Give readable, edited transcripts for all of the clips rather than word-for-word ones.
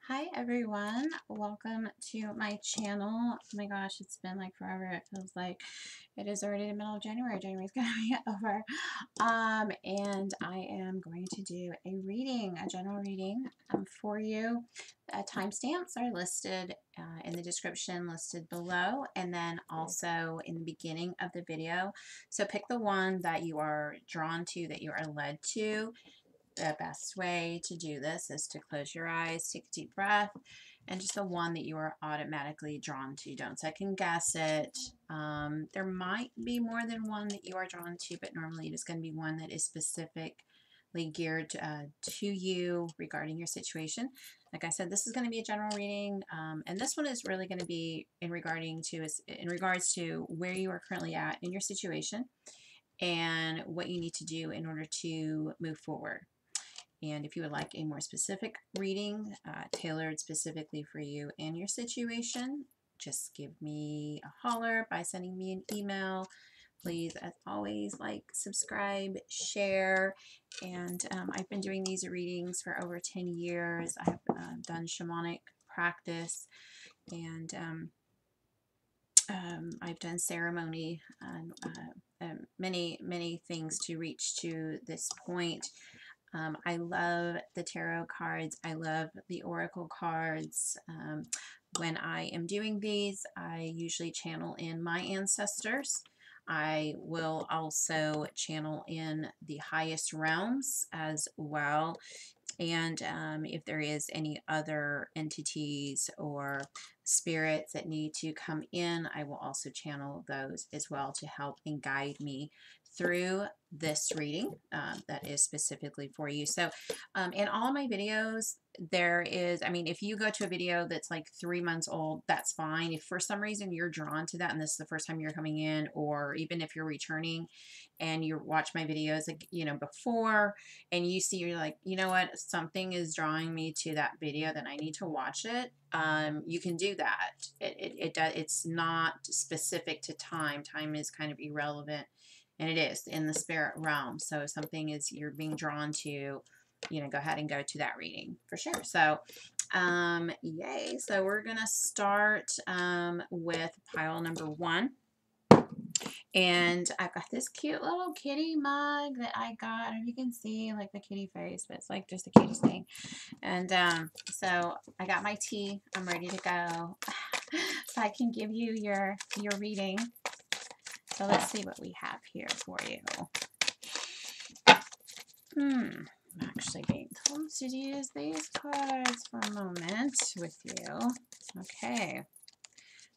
Hi everyone, welcome to my channel. Oh my gosh, it's been like forever. It feels like it is already the middle of January. January's gonna be over. And I am going to do a reading, a general reading for you. Timestamps are listed in the description, listed below, and then also in the beginning of the video. So pick the one that you are drawn to, that you are led to. The best way to do this is to close your eyes, take a deep breath, and just the one that you are automatically drawn to. Don't second guess it. There might be more than one that you are drawn to, but normally it is going to be one that is specifically geared to you regarding your situation. Like I said, this is going to be a general reading, and this one is really going to be in regards to where you are currently at in your situation and what you need to do in order to move forward. And if you would like a more specific reading, tailored specifically for you and your situation, just give me a holler by sending me an email. Please, as always, like, subscribe, share. And I've been doing these readings for over 10 years. I have done shamanic practice, and I've done ceremony and many things to reach to this point. I love the tarot cards. I love the oracle cards. When I am doing these, I usually channel in my ancestors. I will also channel in the highest realms as well. And if there is any other entities or spirits that need to come in, I will also channel those as well to help and guide me through this reading that is specifically for you. So in all of my videos, there is, if you go to a video that's like 3 months old, that's fine. If for some reason you're drawn to that and this is the first time you're coming in, or even if you're returning and you watch my videos, like, before, and you see, you're like, you know what, something is drawing me to that video, then I need to watch it. You can do that. It's not specific to time. Time is kind of irrelevant, and it is in the spirit realm. So if something is you're being drawn to, go ahead and go to that reading for sure. So yay. So we're gonna start with pile number 1. And I've got this cute little kitty mug that I got. I don't know if you can see like the kitty face, but it's like just the cutest thing. And so I got my tea. I'm ready to go. So I can give you your reading. So let's see what we have here for you. I'm actually being told to use these cards for a moment with you. Okay.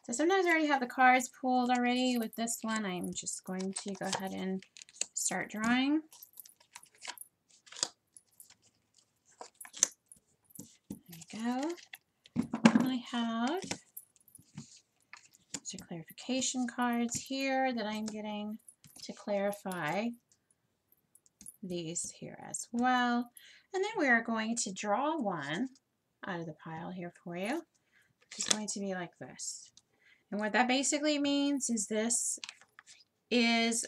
So sometimes I already have the cards pulled already. With this one, I'm just going to go ahead and start drawing. There we go. I have some clarification cards here that I'm getting to clarify these here as well. And then we are going to draw one out of the pile here for you, which is going to be like this. And what that basically means is this is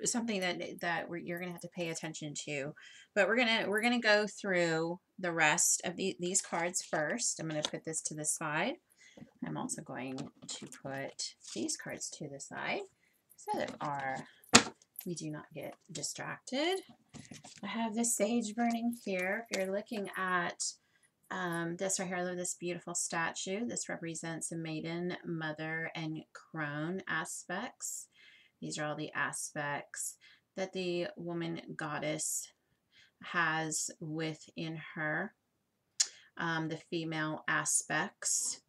something that you're gonna have to pay attention to, but we're gonna go through the rest of these cards first. I'm gonna put this to the side. I'm also going to put these cards to the side so that we do not get distracted. I have this sage burning here. If you're looking at this right here, I love this beautiful statue. This represents the maiden, mother, and crone aspects. These are all the aspects that the woman goddess has within her, the female aspects.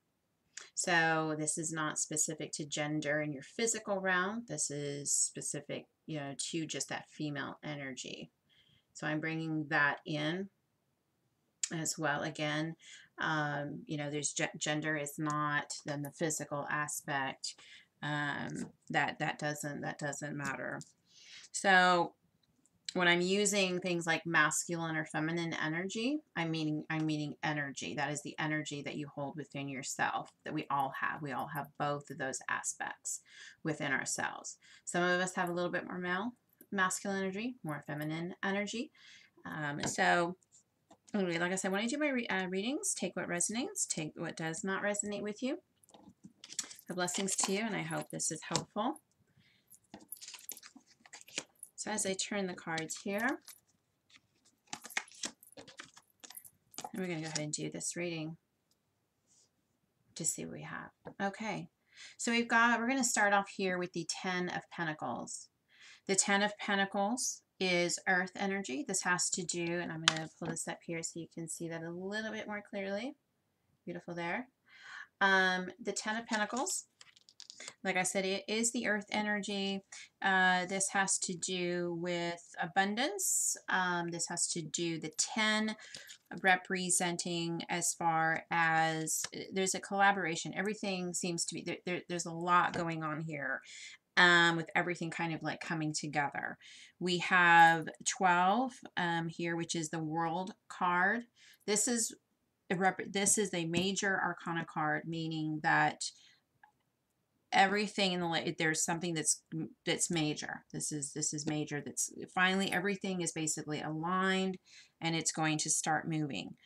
So this is not specific to gender in your physical realm. This is specific, to just that female energy. So I'm bringing that in as well. Again, there's gender is not then the physical aspect. That doesn't matter. So when I'm using things like masculine or feminine energy, I'm meaning energy. That is the energy that you hold within yourself, that we all have. We all have both of those aspects within ourselves. Some of us have a little bit more masculine energy, more feminine energy. So Anyway, like I said, when I do my readings, take what resonates, take what does not resonate with you. The blessings to you, and I hope this is helpful. So as I turn the cards here, we're going to go ahead and do this reading to see what we have. Okay, so we're going to start off here with the 10 of Pentacles. The 10 of Pentacles is earth energy. This has to do, and I'm going to pull this up here so you can see that a little bit more clearly. Beautiful there. The 10 of Pentacles, like I said, it is the earth energy. This has to do with abundance. This has to do the 10 representing as far as there's a collaboration. Everything seems to be, there's a lot going on here. With everything kind of like coming together. We have 12 here, which is the World card. This is a major arcana card, meaning that everything in the there's something that's major. This is major. That's finally everything is basically aligned, and it's going to start moving.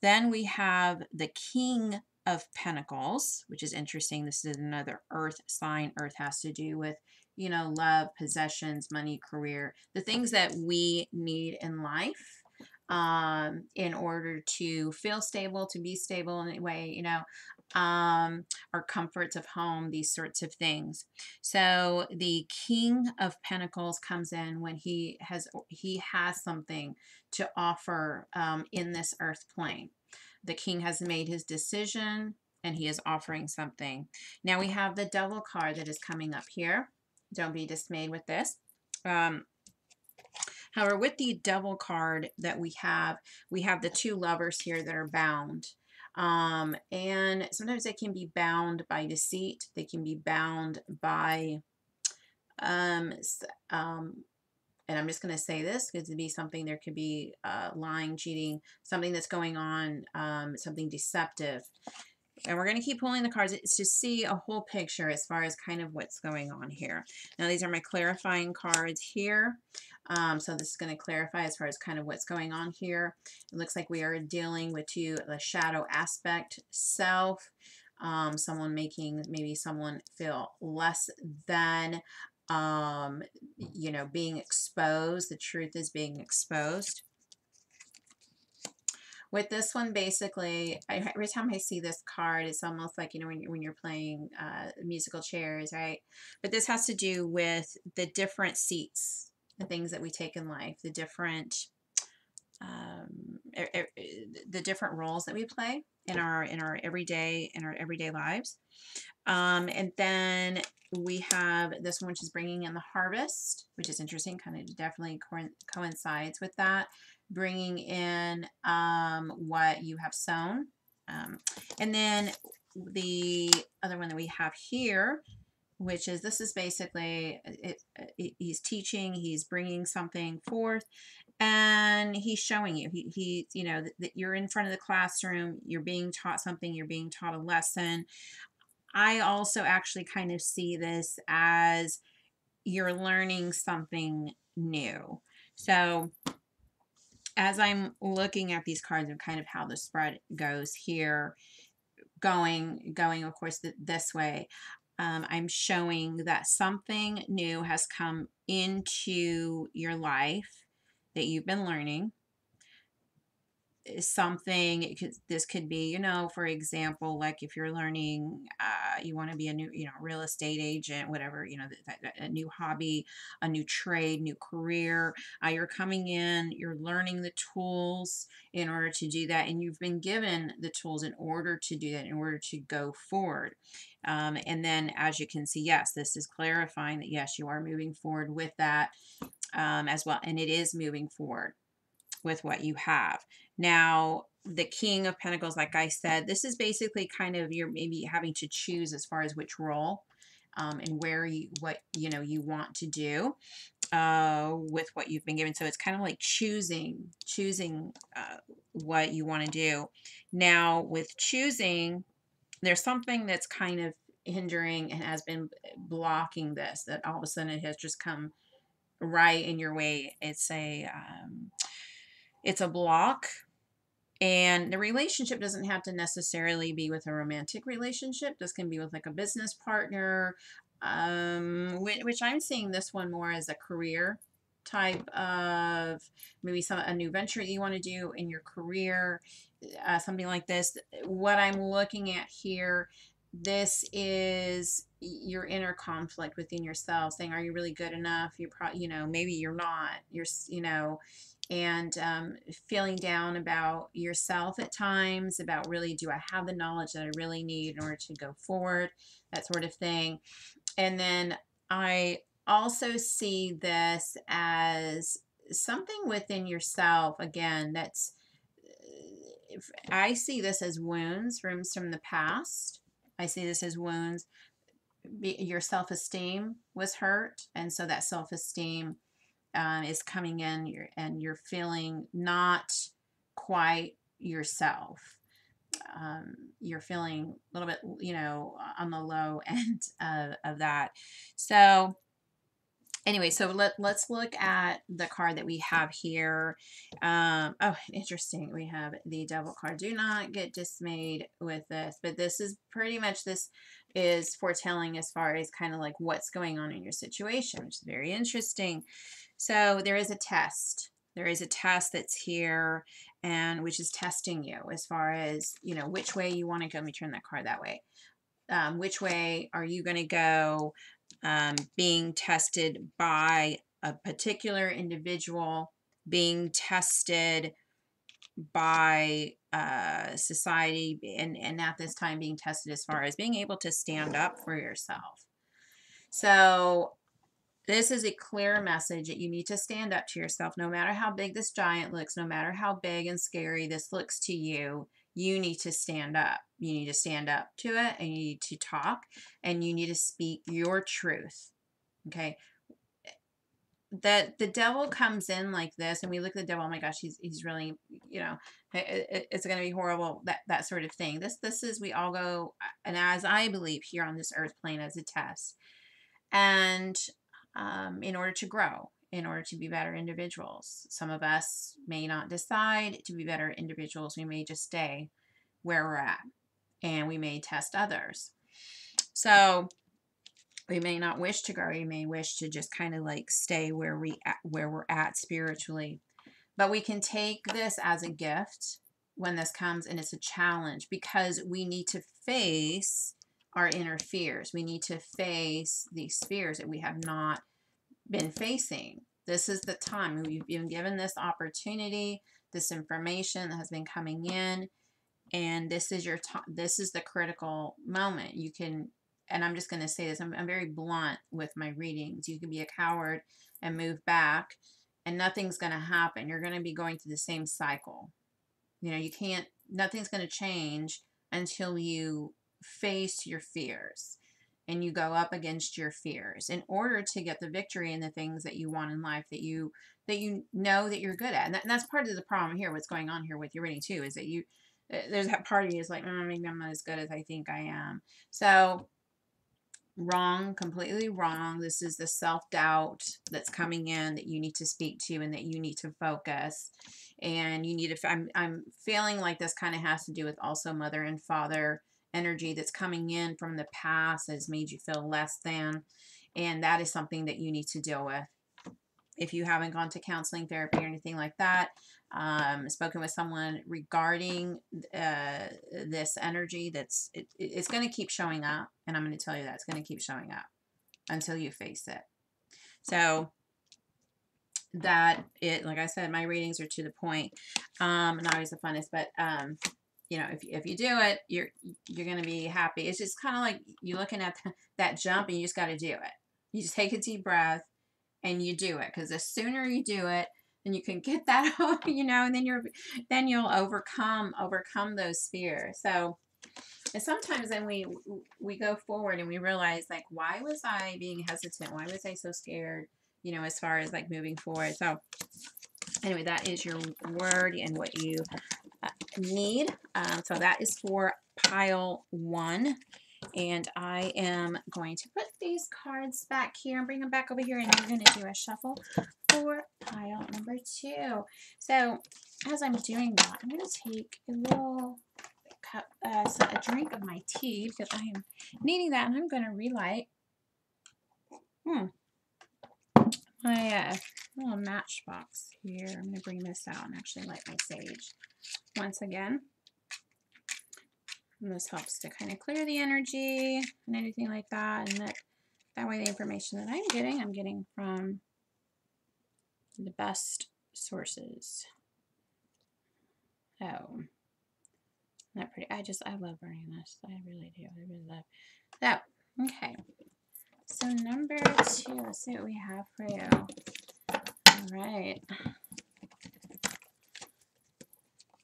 Then we have the King of Pentacles, which is interesting. This is another earth sign. Earth has to do with, you know, love, possessions, money, career, the things that we need in life in order to feel stable, to be stable in a way, you know, our comforts of home, these sorts of things. So the King of Pentacles comes in when he has something to offer in this earth plane. The king has made his decision and he is offering something. Now we have the Devil card that is coming up here. Don't be dismayed with this. However, with the Devil card that we have the two lovers here that are bound. And sometimes they can be bound by deceit. They can be bound by and I'm just going to say this because it'd be something, there could be lying, cheating, something that's going on, something deceptive. And we're going to keep pulling the cards. It's to see a whole picture as far as kind of what's going on here. Now, these are my clarifying cards here. So this is going to clarify as far as kind of what's going on here. It looks like we are dealing with the shadow aspect, self, someone making maybe someone feel less than, you know, being exposed. The truth is being exposed. With this one, basically, every time I see this card, it's almost like, you know, when you're playing musical chairs, right? But this has to do with the different seats, the things that we take in life, the different roles that we play in our everyday lives. And then we have this one, which is bringing in the harvest, which is interesting, kind of definitely coincides with that, bringing in what you have sown. And then the other one that we have here, which is, this is basically, he's teaching, he's bringing something forth, and he's showing you, he you know, that you're in front of the classroom, you're being taught something, you're being taught a lesson. I also actually kind of see this as you're learning something new. So as I'm looking at these cards and kind of how the spread goes here, going of course this way, I'm showing that something new has come into your life that you've been learning. Something, this could be, you know, for example, like if you're learning, you want to be a new, you know, real estate agent, whatever, you know, a new hobby, a new trade, new career, you're coming in, you're learning the tools in order to do that, and you've been given the tools in order to do that, in order to go forward. And then as you can see, yes, this is clarifying that yes, you are moving forward with that as well, and it is moving forward with what you have. Now, the King of Pentacles, like I said, this is basically kind of, you're maybe having to choose as far as which role and where what you want to do with what you've been given. So it's kind of like choosing what you want to do. Now, with choosing, there's something that's kind of hindering and has been blocking this, that all of a sudden it has just come right in your way. It's a block. And the relationship doesn't have to necessarily be with a romantic relationship. This can be with like a business partner, which I'm seeing this one more as a career type of maybe a new venture that you want to do in your career, something like this. What I'm looking at here, this is your inner conflict within yourself, saying, are you really good enough? You're probably, maybe you're not. And feeling down about yourself at times, about really, do I have the knowledge that I really need in order to go forward, that sort of thing. And then I also see this as something within yourself, again, I see this as wounds from the past. I see this as wounds. Your self-esteem was hurt, and so that self-esteem is coming in, and you're feeling not quite yourself. You're feeling a little bit, on the low end of that. So anyway, so let's look at the card that we have here. Oh, interesting. We have the Devil card. Do not get dismayed with this, but this is pretty much, this is foretelling as far as kind of like what's going on in your situation, which is very interesting. So there is a test. There is a test that's here, and which is testing you as far as, which way you want to go. Let me turn that card that way. Which way are you going to go? Being tested by a particular individual, being tested by society, and at this time being tested as far as being able to stand up for yourself. So this is a clear message that you need to stand up to yourself. No matter how big this giant looks, no matter how big and scary this looks to you, you need to stand up. You need to stand up to it, and you need to talk, and you need to speak your truth. Okay? That the devil comes in like this, and we look at the devil, oh my gosh, he's really, it's going to be horrible, that sort of thing. This is, we all go, and as I believe, here on this earth plane as a test. And in order to grow, in order to be better individuals. Some of us may not decide to be better individuals. We may just stay where we're at, and we may test others. So we may not wish to grow. We may wish to just kind of like stay where we're at spiritually. But we can take this as a gift when this comes, and it's a challenge, because we need to face our inner fears. We need to face these fears that we have not been facing. This is the time. We've been given this opportunity, this information that has been coming in, and this is this is the critical moment. You can, and I'm just going to say this, I'm very blunt with my readings. You can be a coward and move back, and nothing's going to happen. You're going to be going through the same cycle. Nothing's going to change until you face your fears and you go up against your fears in order to get the victory in the things that you want in life, that you know that you're good at. And that's part of the problem here. What's going on here with your reading too is that there's that part of you is like, maybe I'm not as good as I think I am. So wrong, completely wrong. This is the self-doubt that's coming in that you need to speak to, and that you need to focus, and you need to, I'm feeling like this kind of has to do with also mother and father energy that's coming in from the past that has made you feel less than, and that is something that you need to deal with. If you haven't gone to counseling, therapy, or anything like that, spoken with someone regarding this energy, it's going to keep showing up, and I'm going to tell you that it's going to keep showing up until you face it. So like I said, my readings are to the point, not always the funnest, but if you do it, you're going to be happy. It's just kind of like you're looking at that jump, and you just got to do it. You just take a deep breath and you do it, because the sooner you do it, then you can get that and then you'll overcome those fears. So, and sometimes then we go forward and we realize, like, why was I being hesitant? Why was I so scared? As far as like moving forward. So anyway, that is your word and what you need. So that is for pile 1. And I am going to put these cards back here and bring them back over here, and we're going to do a shuffle for pile number 2. So as I'm doing that, I'm going to take a little cup, a drink of my tea because I am needing that, and I'm going to relight my little matchbox here. I'm going to bring this out and actually light my sage once again. And this helps to kind of clear the energy and anything like that, and that way the information that I'm getting from the best sources. Oh, not pretty. I love burning this. I really do. I really love that. Okay. So number 2, let's see what we have for you. All right.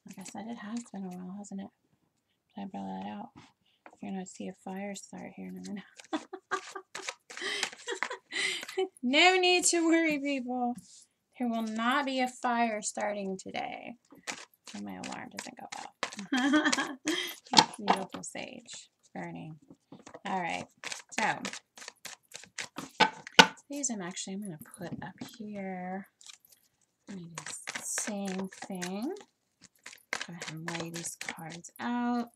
Like I said, it has been a while, hasn't it? But I brought that out. You're going to see a fire start here in a minute. No need to worry, people. There will not be a fire starting today. So my alarm doesn't go off. Beautiful sage burning. All right. So these I'm going to put up here. I'm going to do the same thing. Go ahead and lay these cards out.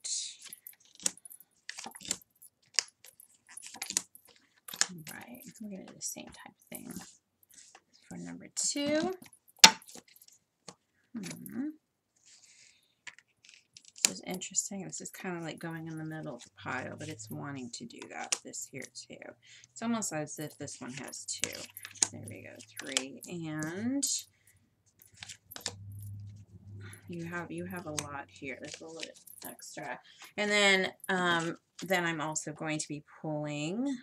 All right. We're going to do the same type of thing for number 2. This is interesting. This is kind of like going in the middle of the pile, but it's wanting to do that. This here too. It's almost as if this one has 2. There we go. 3, and you have a lot here. There's a little bit extra, and then I'm also going to be pulling.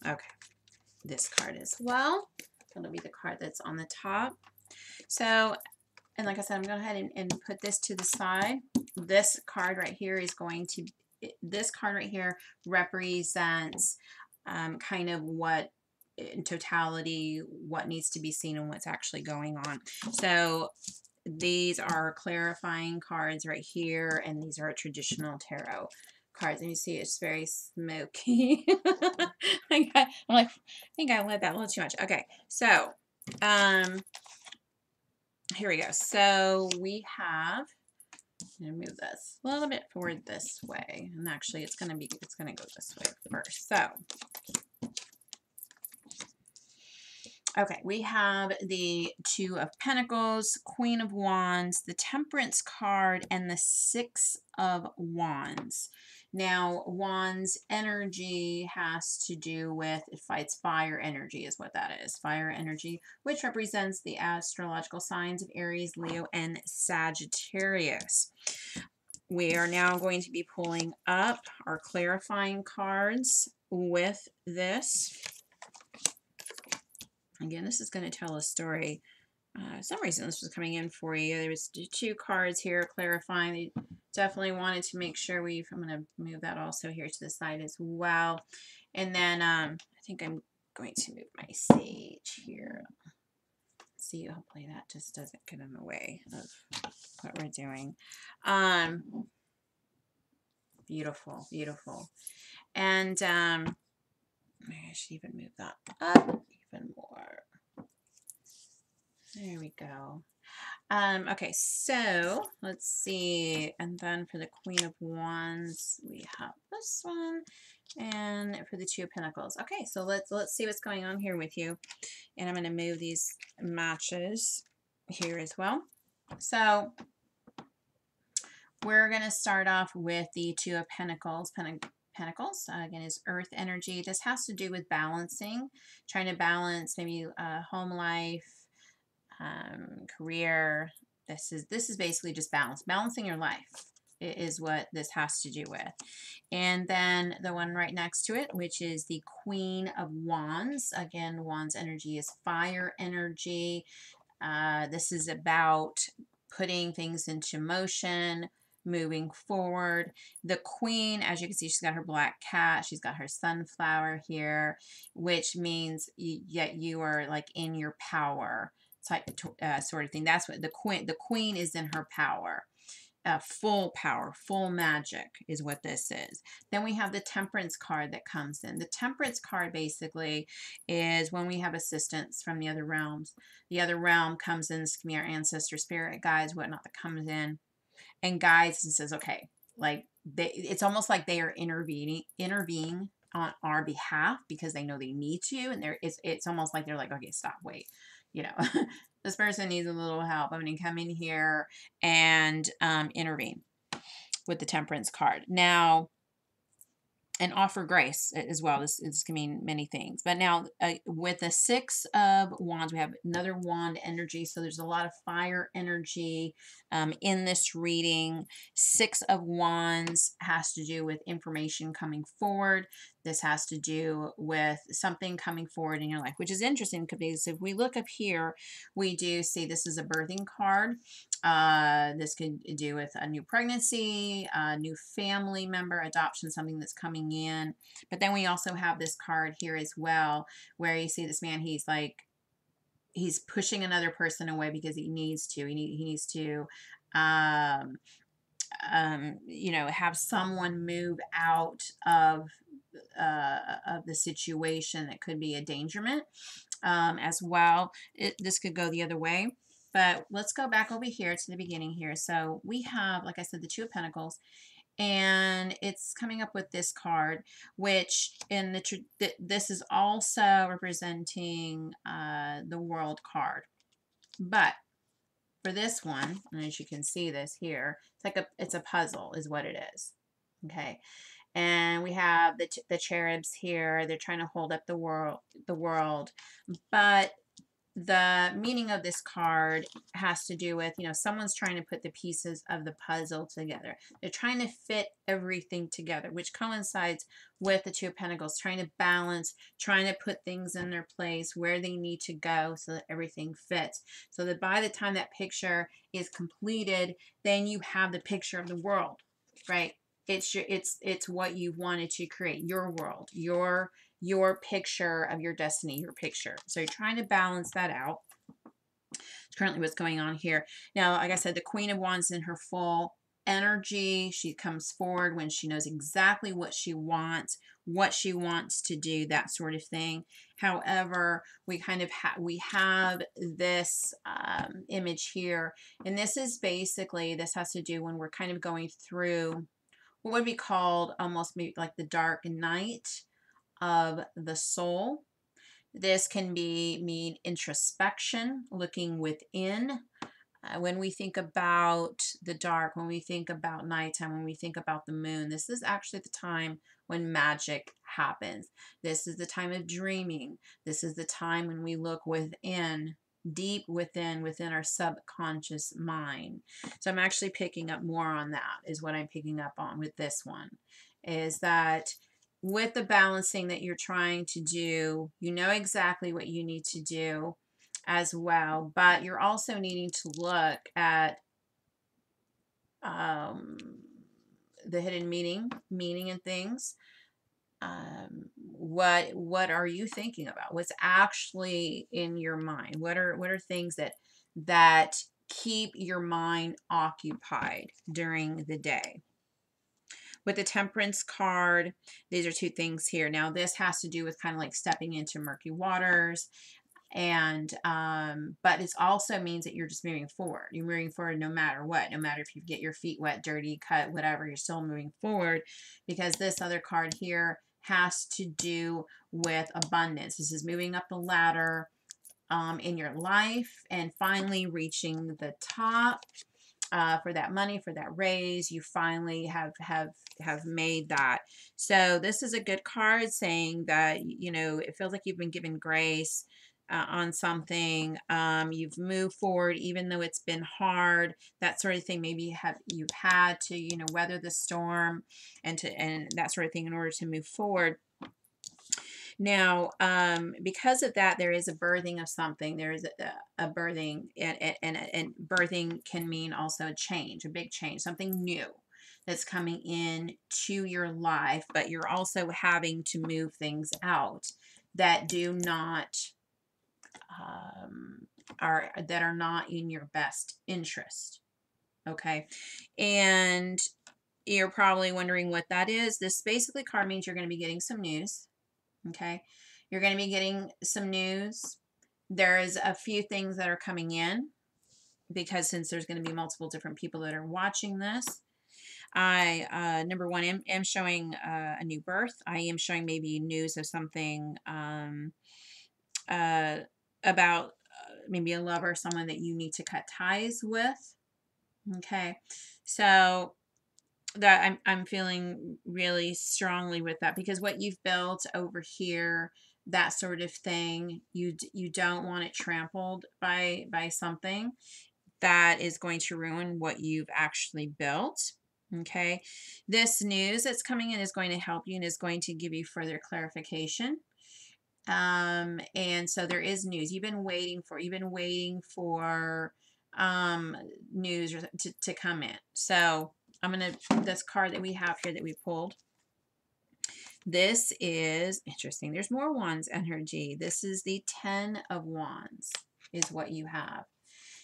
Okay, this card as well. That'll be the card that's on the top. So, and like I said, I'm going to go ahead and put this to the side. This card right here is this card right here represents kind of what, in totality, what needs to be seen and what's actually going on. So these are clarifying cards right here, and these are traditional tarot cards. And you see it's very smoky. I'm like, I think I lit that a little too much. Okay, so here we go. So we have, I'm going to move this a little bit forward this way. And actually it's going to go this way first. So, okay, we have the 2 of Pentacles, Queen of Wands, the Temperance card, and the 6 of Wands. Now, Wands energy has to do with, it fights fire energy is what that is. Fire energy, which represents the astrological signs of Aries, Leo, and Sagittarius. We are now going to be pulling up our clarifying cards with this. Again, this is going to tell a story. For some reason this was coming in for you. There was 2 cards here clarifying. They definitely wanted to make sure I'm going to move that also here to the side as well. And then I think I'm going to move my sage here. See, hopefully that just doesn't get in the way of what we're doing. Beautiful, beautiful. And maybe I should even move that up even more. There we go. Okay, so let's see. And then for the Queen of Wands, we have this one. And for the 2 of Pentacles. Okay, so let's see what's going on here with you. And I'm going to move these matches here as well. So we're going to start off with the 2 of Pentacles. Pentacles, again, is earth energy. This has to do with balancing, trying to balance maybe home life, career. This is basically just balancing your life is what this has to do with. And then the one right next to it, which is the Queen of Wands. Again, Wands energy is fire energy. This is about putting things into motion, moving forward. The Queen, as you can see, she's got her black cat. She's got her sunflower here, which means yet you are like in your power type sort of thing. That's what the Queen is, in her power. full power, full magic is what this is. Then we have the Temperance card that comes in. The Temperance card basically is when we have assistance from the other realms. The other realm comes in, this can be our ancestor, spirit guides, whatnot, that comes in and guides and says, okay, like it's almost like they are intervening on our behalf because they know they need to, and it's almost like they're like, okay, stop, wait, you know, this person needs a little help. I'm going to come in here and intervene with the Temperance card. Now, and offer grace as well. This can mean many things. But now with the Six of Wands, we have another wand energy. So there's a lot of fire energy in this reading. Six of Wands has to do with information coming forward. This has to do with something coming forward in your life, which is interesting because if we look up here, we do see this is a birthing card. This could do with a new pregnancy, a new family member, adoption, something that's coming in. But then we also have this card here as well, where you see this man, he's pushing another person away because he needs to. He needs to, you know, have someone move out of the situation that could be a endangerment as well. This could go the other way. But let's go back over here to the beginning here. So we have, like I said, the Two of Pentacles, and it's coming up with this card, which in this is also representing the World card. But for this one, and as you can see this here, it's a puzzle is what it is. Okay. And we have the cherubs here. They're trying to hold up the world. But the meaning of this card has to do with, you know, someone's trying to put the pieces of the puzzle together. They're trying to fit everything together, which coincides with the Two of Pentacles, trying to balance, trying to put things in their place where they need to go so that everything fits. So that by the time that picture is completed, then you have the picture of the world, right? It's what you wanted to create, your world, your picture of your destiny, your picture. So you're trying to balance that out. It's currently what's going on here. Now, like I said, the Queen of Wands in her full energy. She comes forward when she knows exactly what she wants to do, that sort of thing. However, we kind of we have this image here, and this is basically, this has to do when we're kind of going through what would be called almost maybe like the dark night of the soul. This can mean introspection, looking within. When we think about the dark, when we think about nighttime, when we think about the moon, this is actually the time when magic happens. This is the time of dreaming. This is the time when we look within, deep within our subconscious mind. So I'm actually picking up more on that, is what I'm picking up on with this one, is that with the balancing that you're trying to do, you know exactly what you need to do as well, but you're also needing to look at the hidden meaning in things. What are you thinking about? What's actually in your mind? What are things that keep your mind occupied during the day? With the Temperance card, these are two things here. Now, this has to do with kind of like stepping into murky waters, and but it also means that you're just moving forward. You're moving forward no matter what, no matter if you get your feet wet, dirty, cut, whatever, you're still moving forward, because this other card here has to do with abundance. This is moving up the ladder in your life and finally reaching the top. For that money, for that raise, you finally have made that. So this is a good card saying that, you know, it feels like you've been given grace on something. You've moved forward even though it's been hard, that sort of thing. Maybe you've had to, you know, weather the storm and that sort of thing in order to move forward. Now, because of that, there is a birthing of something. There is a birthing, and birthing can mean also a change, a big change, something new that's coming in to your life, but you're also having to move things out that do not, are not in your best interest. okay? And you're probably wondering what that is. This basically card means you're going to be getting some news, okay? You're going to be getting some news. There is a few things that are coming in because since there's going to be multiple different people that are watching this, I, number one, am showing a new birth. I am showing maybe news of something uh, about maybe a lover, someone that you need to cut ties with. Okay, so that I'm feeling really strongly with that because what you've built over here, that sort of thing, you don't want it trampled by something that is going to ruin what you've actually built. Okay, this news that's coming in is going to help you and is going to give you further clarification. And so there is news you've been waiting for news to come in. So I'm gonna, this card that we have here that we pulled, this is interesting. There's more wands energy. This is the 10 of wands is what you have.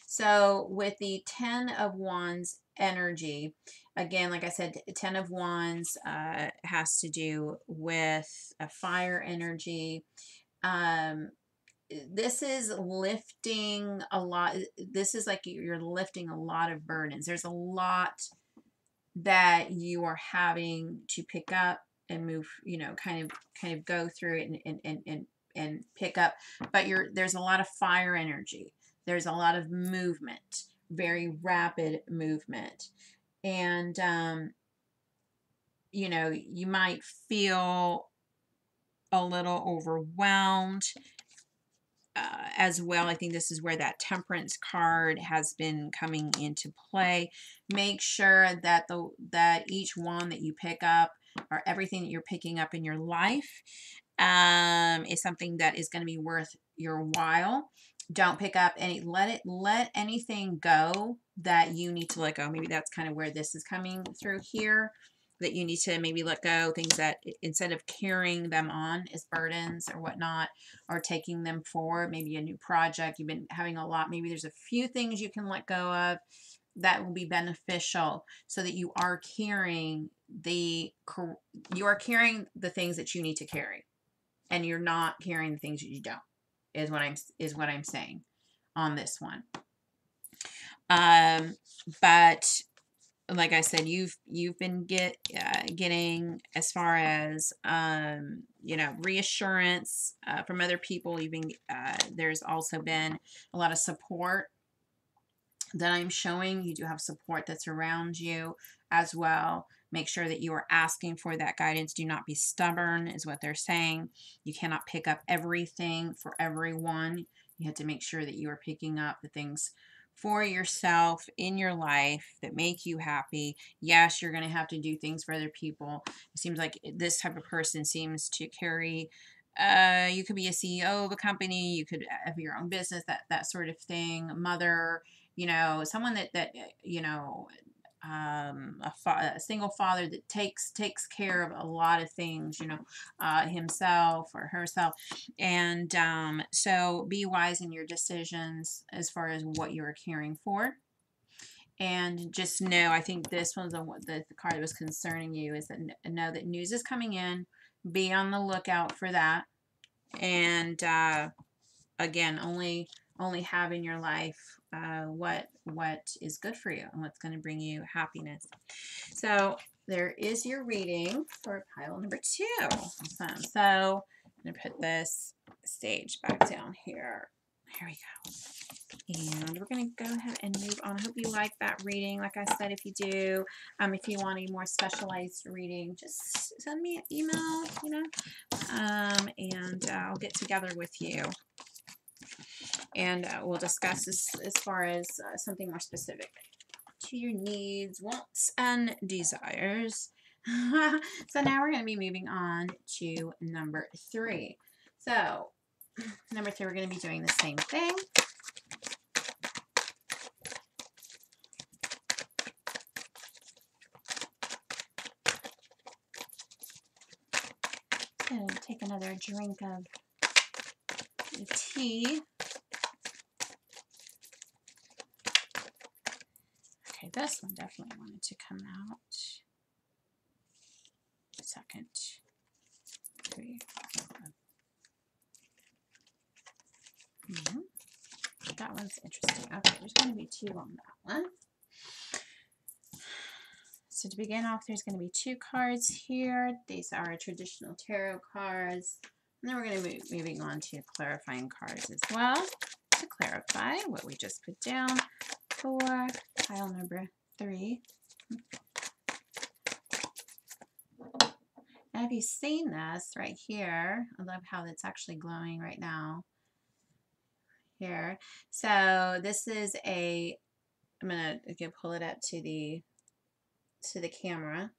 So with the 10 of wands energy, again, like I said, 10 of wands has to do with a fire energy. This is lifting a lot. This is like you're lifting a lot of burdens. There's a lot that you are having to pick up and move, you know, kind of go through it and pick up. But there's a lot of fire energy. There's a lot of movement, very rapid movement. And you know, you might feel a little overwhelmed as well. I think this is where that temperance card has been coming into play. Make sure that that each one that you pick up or everything that you're picking up in your life is something that is going to be worth your while. Don't pick up let anything go that you need to let go. Maybe that's kind of where this is coming through here, that you need to maybe let go, things that instead of carrying them on as burdens or whatnot, or taking them forward, maybe a new project, you've been having a lot, maybe there's a few things you can let go of that will be beneficial so that you are carrying the things that you need to carry and you're not carrying the things that you don't, is what I'm saying on this one. But like I said, you've been getting as far as you know, reassurance from other people. You've been there's also been a lot of support that I'm showing. You do have support that's around you as well. Make sure that you are asking for that guidance. Do not be stubborn, is what they're saying. You cannot pick up everything for everyone. You have to make sure that you are picking up the things for yourself in your life that make you happy. Yes, you're going to have to do things for other people. It seems like this type of person seems to carry, you could be a CEO of a company, you could have your own business, that sort of thing. Mother, you know, someone that you know, a single father that takes care of a lot of things, you know, himself or herself. And so be wise in your decisions as far as what you're caring for. And just know, I think this one's the card that was concerning you, is that know that news is coming in. Be on the lookout for that. And again, only have in your life what is good for you and what's going to bring you happiness. So there is your reading for pile number 2. Awesome. So I'm going to put this stage back down here. Here we go. And we're going to go ahead and move on. I hope you like that reading. Like I said, if you do, if you want a more specialized reading, just send me an email, you know, and I'll get together with you. And we'll discuss this as far as something more specific to your needs, wants, and desires. So now we're going to be moving on to number 3. So number 3, we're going to be doing the same thing. I'm going to take another drink of tea. Okay, this one definitely wanted to come out. Second, 3, 4. That one's interesting. Okay, there's going to be 2 on that one. So to begin off, there's going to be 2 cards here. These are traditional tarot cards. And then we're going to be moving on to clarifying cards as well to clarify what we just put down for pile number 3. Now, have you seen this right here? I love how it's actually glowing right now. Here. So this is a, I'm going to pull it up to the camera.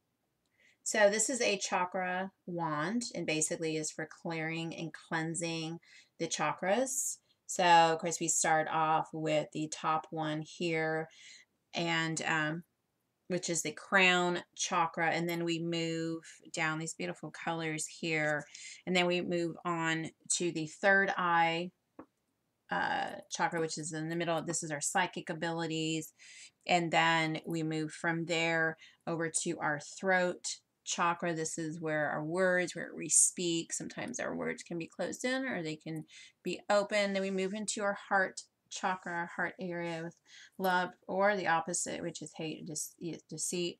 So this is a chakra wand, and basically is for clearing and cleansing the chakras. So of course we start off with the top one here, and which is the crown chakra, and then we move down these beautiful colors here, and then we move on to the third eye chakra, which is in the middle. This is our psychic abilities, and then we move from there over to our throat chakra. This is where our words, where we speak. Sometimes our words can be closed in or they can be open. Then we move into our heart chakra, our heart area, with love, or the opposite, which is hate, deceit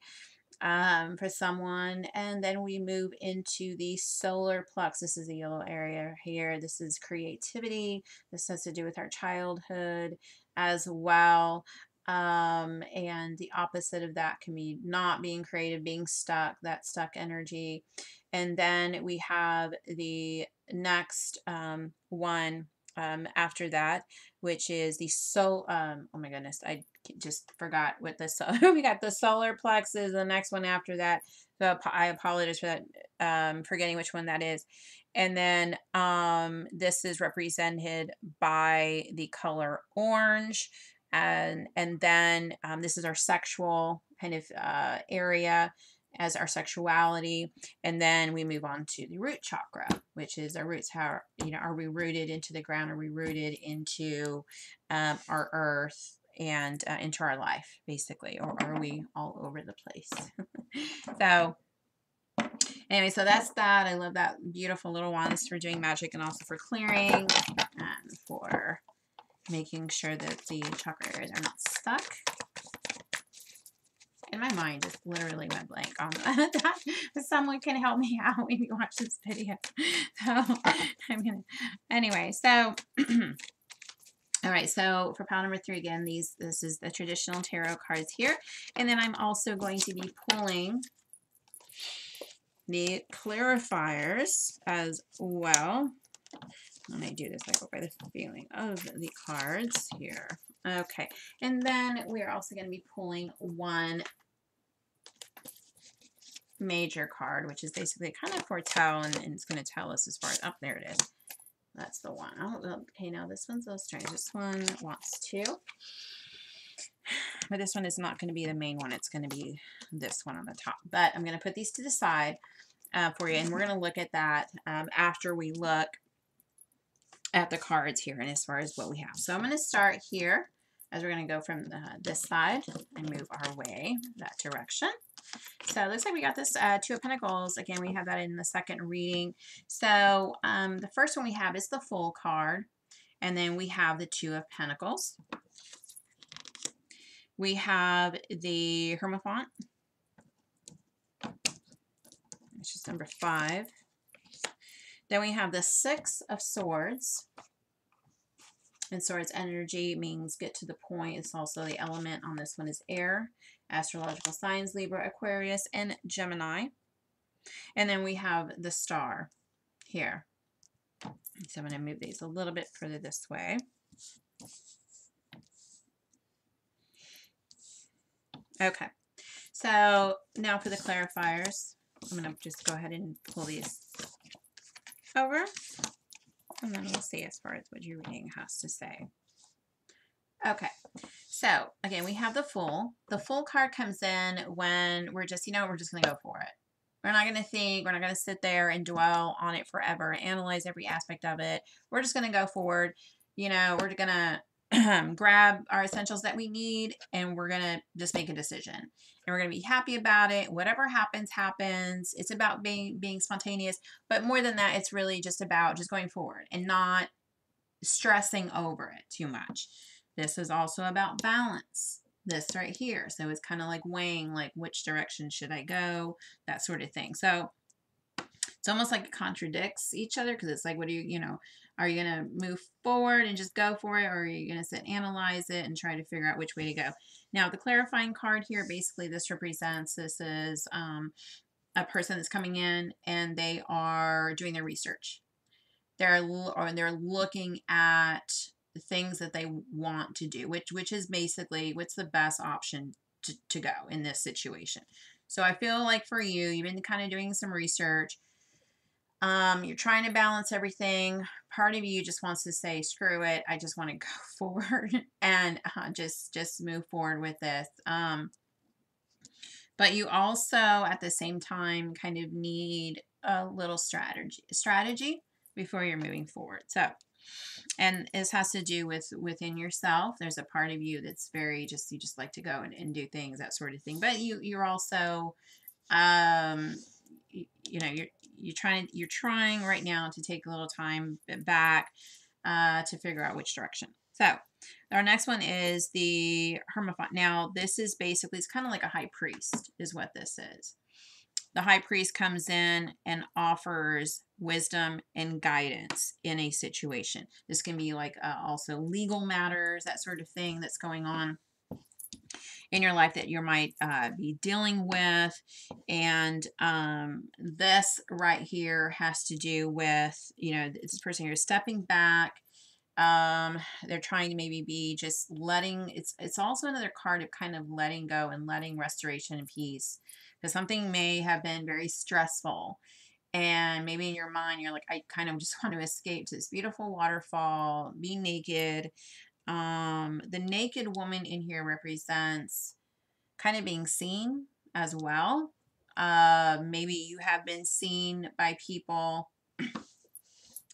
for someone. And then we move into the solar plexus. This is the yellow area here. This is creativity. This has to do with our childhood as well. And the opposite of that can be not being creative, being stuck, that stuck energy. And then we have the next one after that, which is the soul. Oh my goodness, I just forgot what the we got the solar plexus. The next one after that. So I apologize for that, forgetting which one that is. And then this is represented by the color orange. And then this is our sexual kind of area as our sexuality. And then we move on to the root chakra, which is our roots. How, are we rooted into the ground? Are we rooted into our earth and into our life, basically? Or are we all over the place? So anyway, so that's that. I love that beautiful little ones for doing magic and also for clearing and for making sure that the chakra areas are not stuck. And my mind just literally went blank on that. Someone can help me out when you watch this video. So anyway, so all right, so for pile number 3 again, this is the traditional tarot cards here. And then I'm also going to be pulling the clarifiers as well. When I do this, I go by the feeling of the cards here. Okay, and then we're also going to be pulling one major card, which is basically kind of foretell, and it's going to tell us as far as, there it is. That's the one. Oh, okay, now this one's so strange. This one wants to, but this one is not going to be the main one. It's going to be this one on the top. But I'm going to put these to the side for you, and we're going to look at that after we look at the cards here and as far as what we have. So I'm going to start here as we're going to go from this side and move our way that direction. So it looks like we got this 2 of Pentacles. Again, we have that in the second reading. So the first one we have is the Fool card, and then we have the 2 of Pentacles. We have the Hierophant, which is number 5. Then we have the 6 of Swords. And Swords energy means get to the point. It's also the element on this one is air. Astrological signs, Libra, Aquarius, and Gemini. And then we have the Star here. So I'm going to move these a little bit further this way. Okay. So now for the clarifiers. I'm going to just go ahead and pull these over, and then we'll see as far as what your reading has to say. Okay, so again, we have the Fool. The Fool card comes in when we're just, we're just going to go for it. We're not going to think, we're not going to sit there and dwell on it forever, analyze every aspect of it. We're just going to go forward. We're going to grab our essentials that we need, and we're going to just make a decision. And we're going to be happy about it. Whatever happens, happens. It's about being spontaneous. But more than that, it's really just about just going forward and not stressing over it too much. This is also about balance. This right here. So it's kind of like weighing, like which direction should I go, that sort of thing. So it's almost like it contradicts each other, because it's like, what do you know, are you going to move forward and just go for it, or are you going to sit and analyze it and try to figure out which way to go? Now, the clarifying card here, basically this represents, this is a person that's coming in and they are doing their research. They're looking at things that they want to do, which is basically what's the best option to go in this situation. So I feel like for you, you've been kind of doing some research. You're trying to balance everything. Part of you just wants to say, screw it, I just want to go forward and just move forward with this. But you also, at the same time, kind of need a little strategy before you're moving forward. So, and this has to do with within yourself. There's a part of you that's very you just like to go and do things, that sort of thing. But you're also, you know, you're trying right now to take a little time back to figure out which direction. So our next one is the Hermaphant. Now this is basically, it's kind of like a high priest is what this is. The high priest comes in and offers wisdom and guidance in a situation. This can be like also legal matters, that sort of thing that's going on in your life that you might be dealing with. And this right here has to do with, you know, this person here stepping back. They're trying to maybe be just letting, it's also another card of kind of letting go and letting restoration and peace, because something may have been very stressful, and maybe in your mind you're like, I kind of just want to escape to this beautiful waterfall, be naked. The naked woman in here represents kind of being seen as well. Maybe you have been seen by people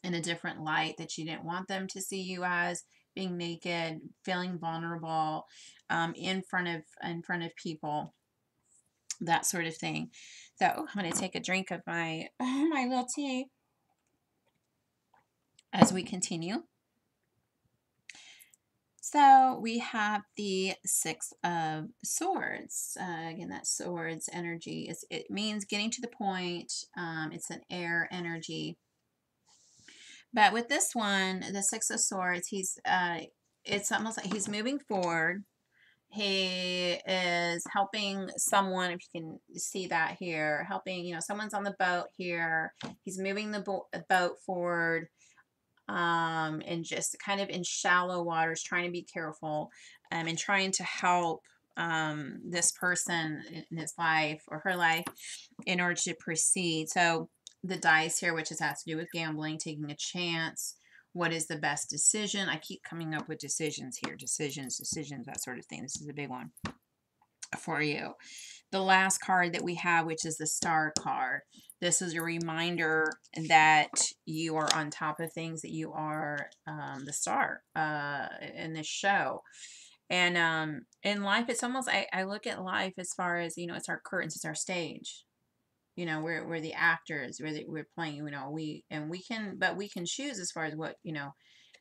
in a different light that you didn't want them to see you as, being naked, feeling vulnerable, in front of people, that sort of thing. So I'm going to take a drink of my little tea as we continue. So we have the Six of Swords. Again, that swords energy it means getting to the point. It's an air energy. But with this one, the Six of Swords, it's almost like he's moving forward. He is helping someone, if you can see that here, helping, you know, someone's on the boat here. He's moving the boat forward, and just kind of in shallow waters, trying to be careful, and trying to help this person in his life or her life in order to proceed. So the dice here, which has to do with gambling, taking a chance. What is the best decision? I keep coming up with decisions here. Decisions, that sort of thing. This is a big one for you. The last card that we have, which is the Star card. This is a reminder that you are on top of things, that you are the star in this show. And in life, it's almost, I look at life as far as, you know, it's our curtains, it's our stage. You know, we're the actors, we're playing, you know, we can choose as far as what, you know,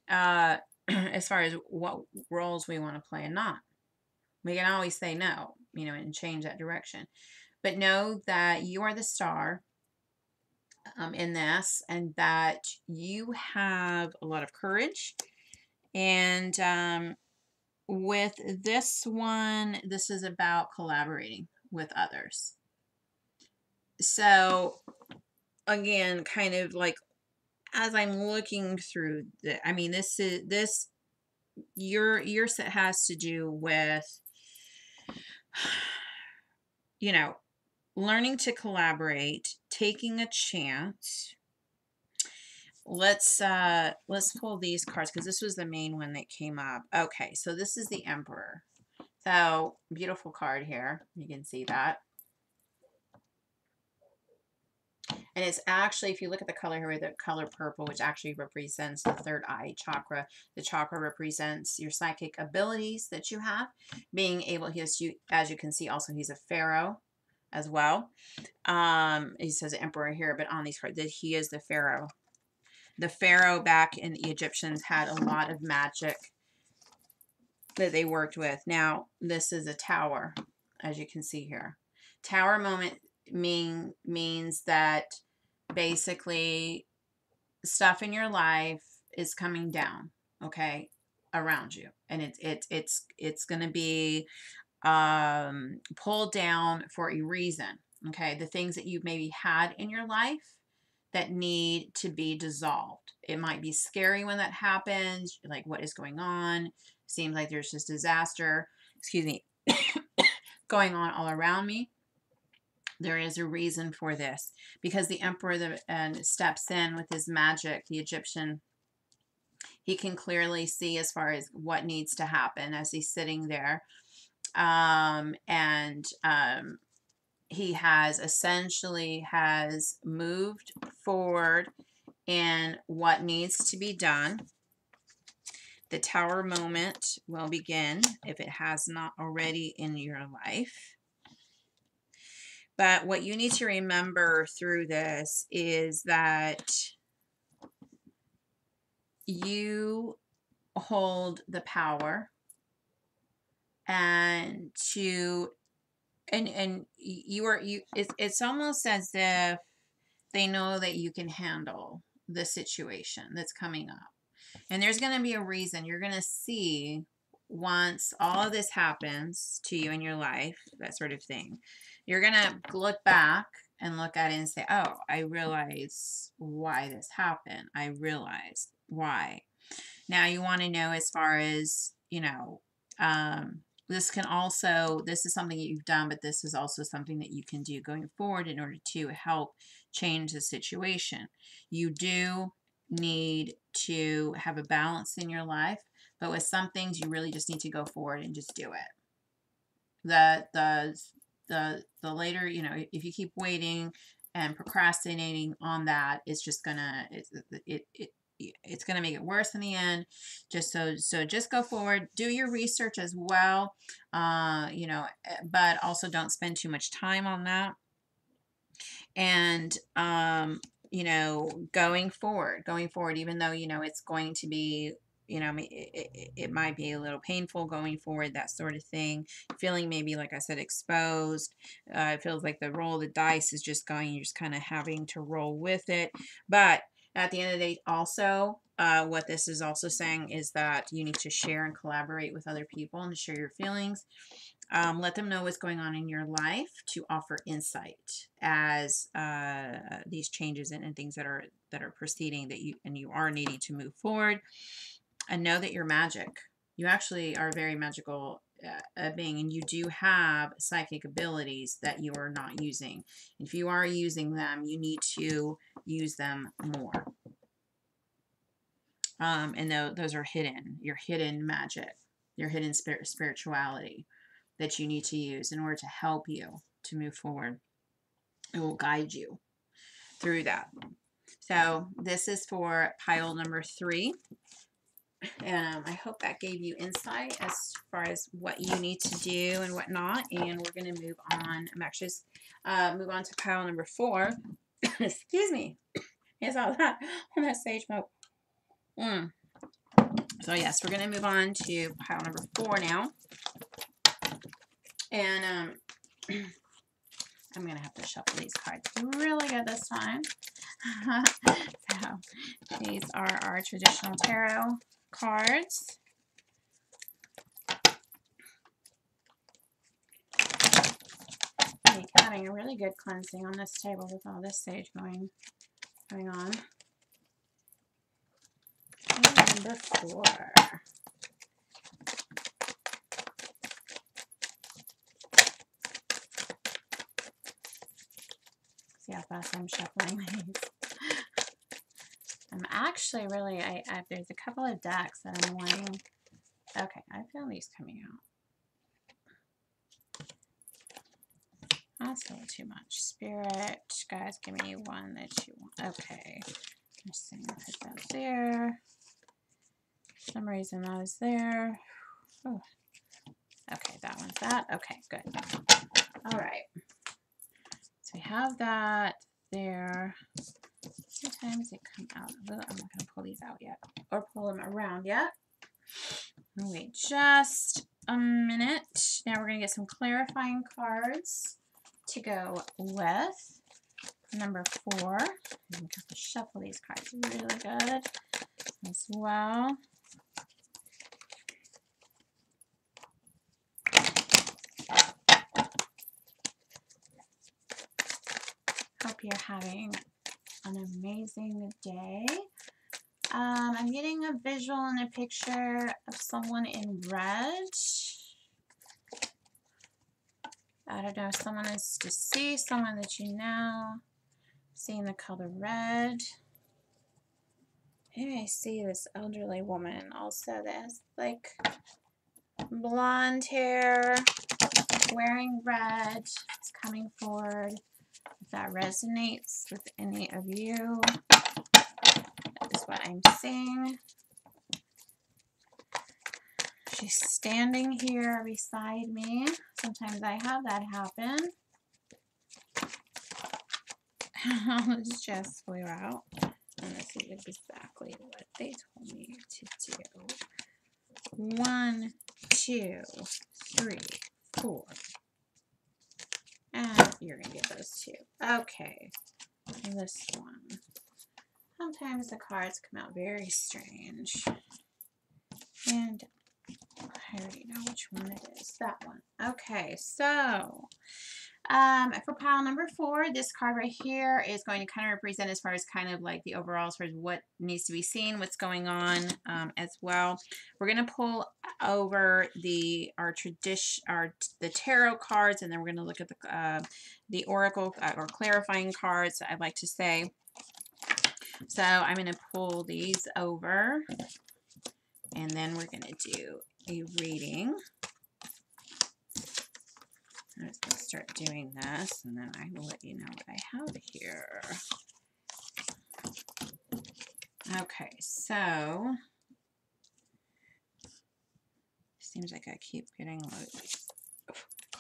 as far as what roles we want to play and not. We can always say no, you know, and change that direction. But know that you are the star in this, and that you have a lot of courage. And with this one, this is about collaborating with others. So again, kind of like as I'm looking through I mean, your set has to do with, you know, learning to collaborate, taking a chance. Let's pull these cards, because this was the main one that came up. Okay, so this is the Emperor. So beautiful card here. You can see that. And it's actually, if you look at the color here, the color purple, which actually represents the third eye chakra. The chakra represents your psychic abilities that you have. Being able, as you can see, also he's a pharaoh as well. He says emperor here, but on these cards, that he is the pharaoh. The pharaoh back in the Egyptians had a lot of magic that they worked with. Now, this is a tower, as you can see here. Tower moment means that basically stuff in your life is coming down, okay, around you, and it's going to be pulled down for a reason. Okay, the things that you maybe had in your life that need to be dissolved. It might be scary when that happens, like what is going on? Seems like there's just disaster, excuse me, going on all around me. There is a reason for this, because the emperor steps in with his magic, the Egyptian. He can clearly see as far as what needs to happen as he's sitting there. He has essentially moved forward in what needs to be done. The tower moment will begin if it has not already in your life. But what you need to remember through this is that you hold the power, and it's almost as if they know that you can handle the situation that's coming up. And there's going to be a reason. You're going to see once all of this happens to you in your life, that sort of thing, you're going to look back and look at it and say, oh, I realize why this happened. I realized why. Now you want to know, as far as, this is something that you've done, but this is also something that you can do going forward in order to help change the situation. You do need to have a balance in your life, but with some things you really just need to go forward and just do it. The later, if you keep waiting and procrastinating on that, it's just gonna it's gonna make it worse in the end. So just go forward, do your research as well, but also don't spend too much time on that. And going forward, even though it's going to be, it might be a little painful going forward, that sort of thing, feeling maybe, like I said, exposed. It feels like the roll of the dice is just going, you're just kind of having to roll with it. But at the end of the day, also, what this is also saying is that you need to share and collaborate with other people and share your feelings. Let them know what's going on in your life to offer insight as these changes and things that are proceeding, that you are needing to move forward. And know that you're magic. You actually are a very magical being, and you do have psychic abilities that you are not using. If you are using them, you need to use them more. And those are hidden. Your hidden magic, your hidden spirituality that you need to use in order to help you to move forward. It will guide you through that. So this is for pile number 3. And I hope that gave you insight as far as what you need to do and whatnot. And we're going to move on. I'm actually move on to pile number 4. Excuse me. It's all that on that sage smoke. So yes, we're going to move on to pile number 4 now. And I'm going to have to shuffle these cards really good this time. So these are our traditional tarot cards. Having a really good cleansing on this table with all this sage going on. And number 4. See how fast I'm shuffling these. I'm actually really, there's a couple of decks that I'm wanting. Okay, I feel these coming out. That's a little too much. Spirit, guys, give me one that you want. Okay. Let's see, I'll put that there. For some reason that is there. Oh. Okay, that one's that. Okay, good. All right. So we have that there. Sometimes they come out a little. I'm not going to pull these out yet or pull them around yet. Wait just a minute. Now we're going to get some clarifying cards to go with number 4. I'm going to have to shuffle these cards really good as well. Hope you're having an amazing day. I'm getting a visual and a picture of someone in red. I don't know if someone is deceased, someone that you know. Seeing the color red. Maybe I see this elderly woman also that has like blonde hair, wearing red. It's coming forward. If that resonates with any of you, that is what I'm seeing. She's standing here beside me. Sometimes I have that happen. Let's just clear out. And let's see exactly what they told me to do. 1, 2, 3, 4. And you're going to get those 2. Okay. This one. Sometimes the cards come out very strange. And I already know which one it is. That one. Okay, so for pile number 4, this card right here is going to kind of represent as far as kind of like the overall as far as what needs to be seen, what's going on as well. We're going to pull over the tarot cards, and then we're going to look at the oracle or clarifying cards, I'd like to say. So I'm going to pull these over, and then we're going to do a reading. I'm just going to start doing this, and then I will let you know what I have here. Okay, so seems like I keep getting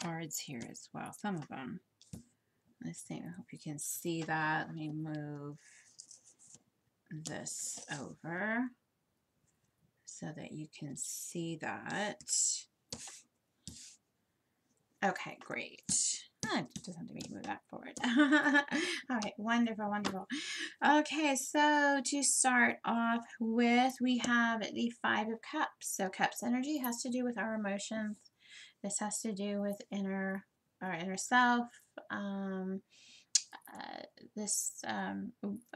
cards here as well, some of them. Let's see, I hope you can see that. Let me move this over so that you can see that. Okay, great. It doesn't have to be move that forward. All right, wonderful, wonderful. Okay, so to start off with, we have the 5 of Cups. So Cups energy has to do with our emotions. This has to do with our inner self.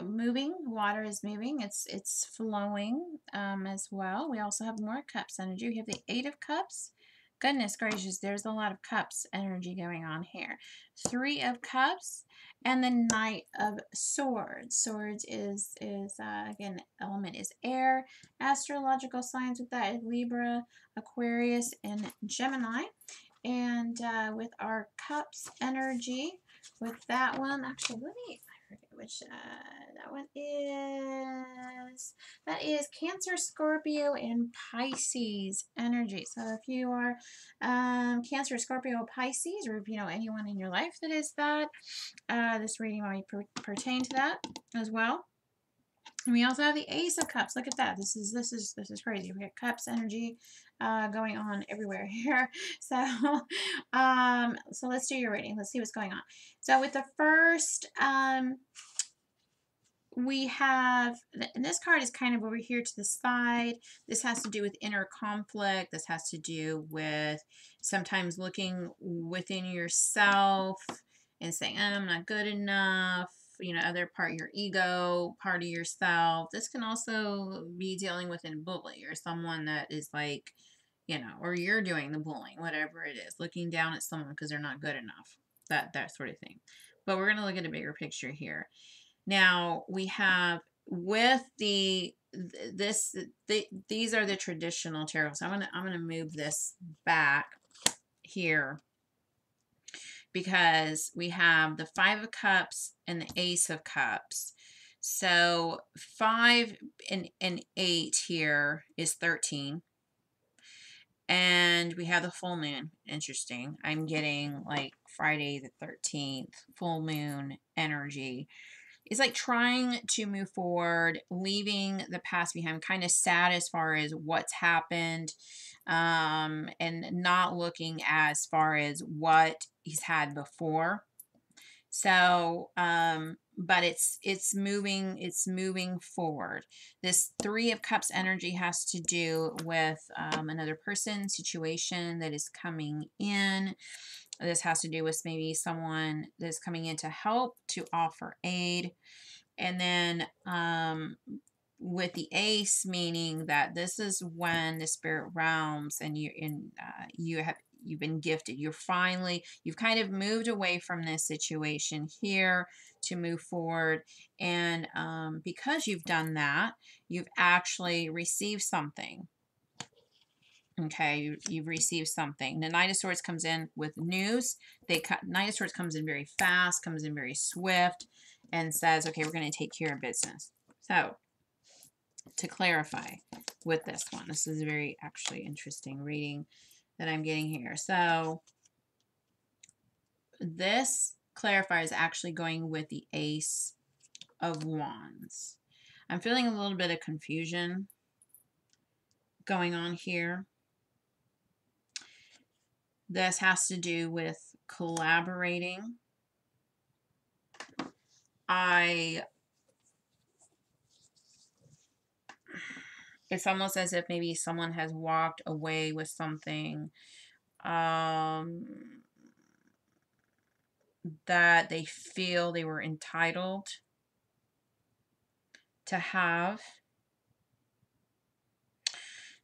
Moving, water is moving. It's flowing as well. We also have more Cups energy. We have the 8 of Cups. Goodness gracious, there's a lot of Cups energy going on here. 3 of Cups and the Knight of Swords. Swords is again, element is air. Astrological signs with that is Libra, Aquarius, and Gemini. And with our Cups energy, with that one, actually, I forget which, that is Cancer, Scorpio, and Pisces energy. So if you are Cancer, Scorpio, Pisces, or if you know anyone in your life that is that, this reading might pertain to that as well. And we also have the Ace of Cups. Look at that. This is crazy. We got Cups energy going on everywhere here. So, so let's do your reading. Let's see what's going on. So with the first, we have, and this card is kind of over here to the side. This has to do with inner conflict. This has to do with sometimes looking within yourself and saying, I'm not good enough. You know, other part, your ego, part of yourself. This can also be dealing with a bully or someone that is like, you know, or you're doing the bullying, whatever it is, looking down at someone because they're not good enough, that sort of thing. But we're going to look at a bigger picture here. Now we have with these are the traditional tarot. So I'm gonna move this back here. because we have the 5 of Cups and the Ace of Cups. So 5 and 8 here is 13. And we have the full moon. Interesting. I'm getting like Friday the 13th, full moon energy. It's like trying to move forward, leaving the past behind, kind of sad as far as what's happened, and not looking as far as what he's had before. So, but it's moving forward. This 3 of Cups energy has to do with another person, situation that is coming in. This has to do with maybe someone that's coming in to help, to offer aid. And then with the Ace, meaning that this is when the spirit realms and you've been gifted. You've kind of moved away from this situation here to move forward. And because you've done that, you've actually received something. Okay, you've received something. The Knight of Swords comes in with news. Knight of Swords comes in very fast, comes in very swift, and says, okay, we're going to take care of business. So, to clarify with this one, this is a very actually interesting reading that I'm getting here. So, this clarifier is actually going with the Ace of Wands. I'm feeling a little bit of confusion going on here. This has to do with collaborating. It's almost as if maybe someone has walked away with something that they feel they were entitled to have,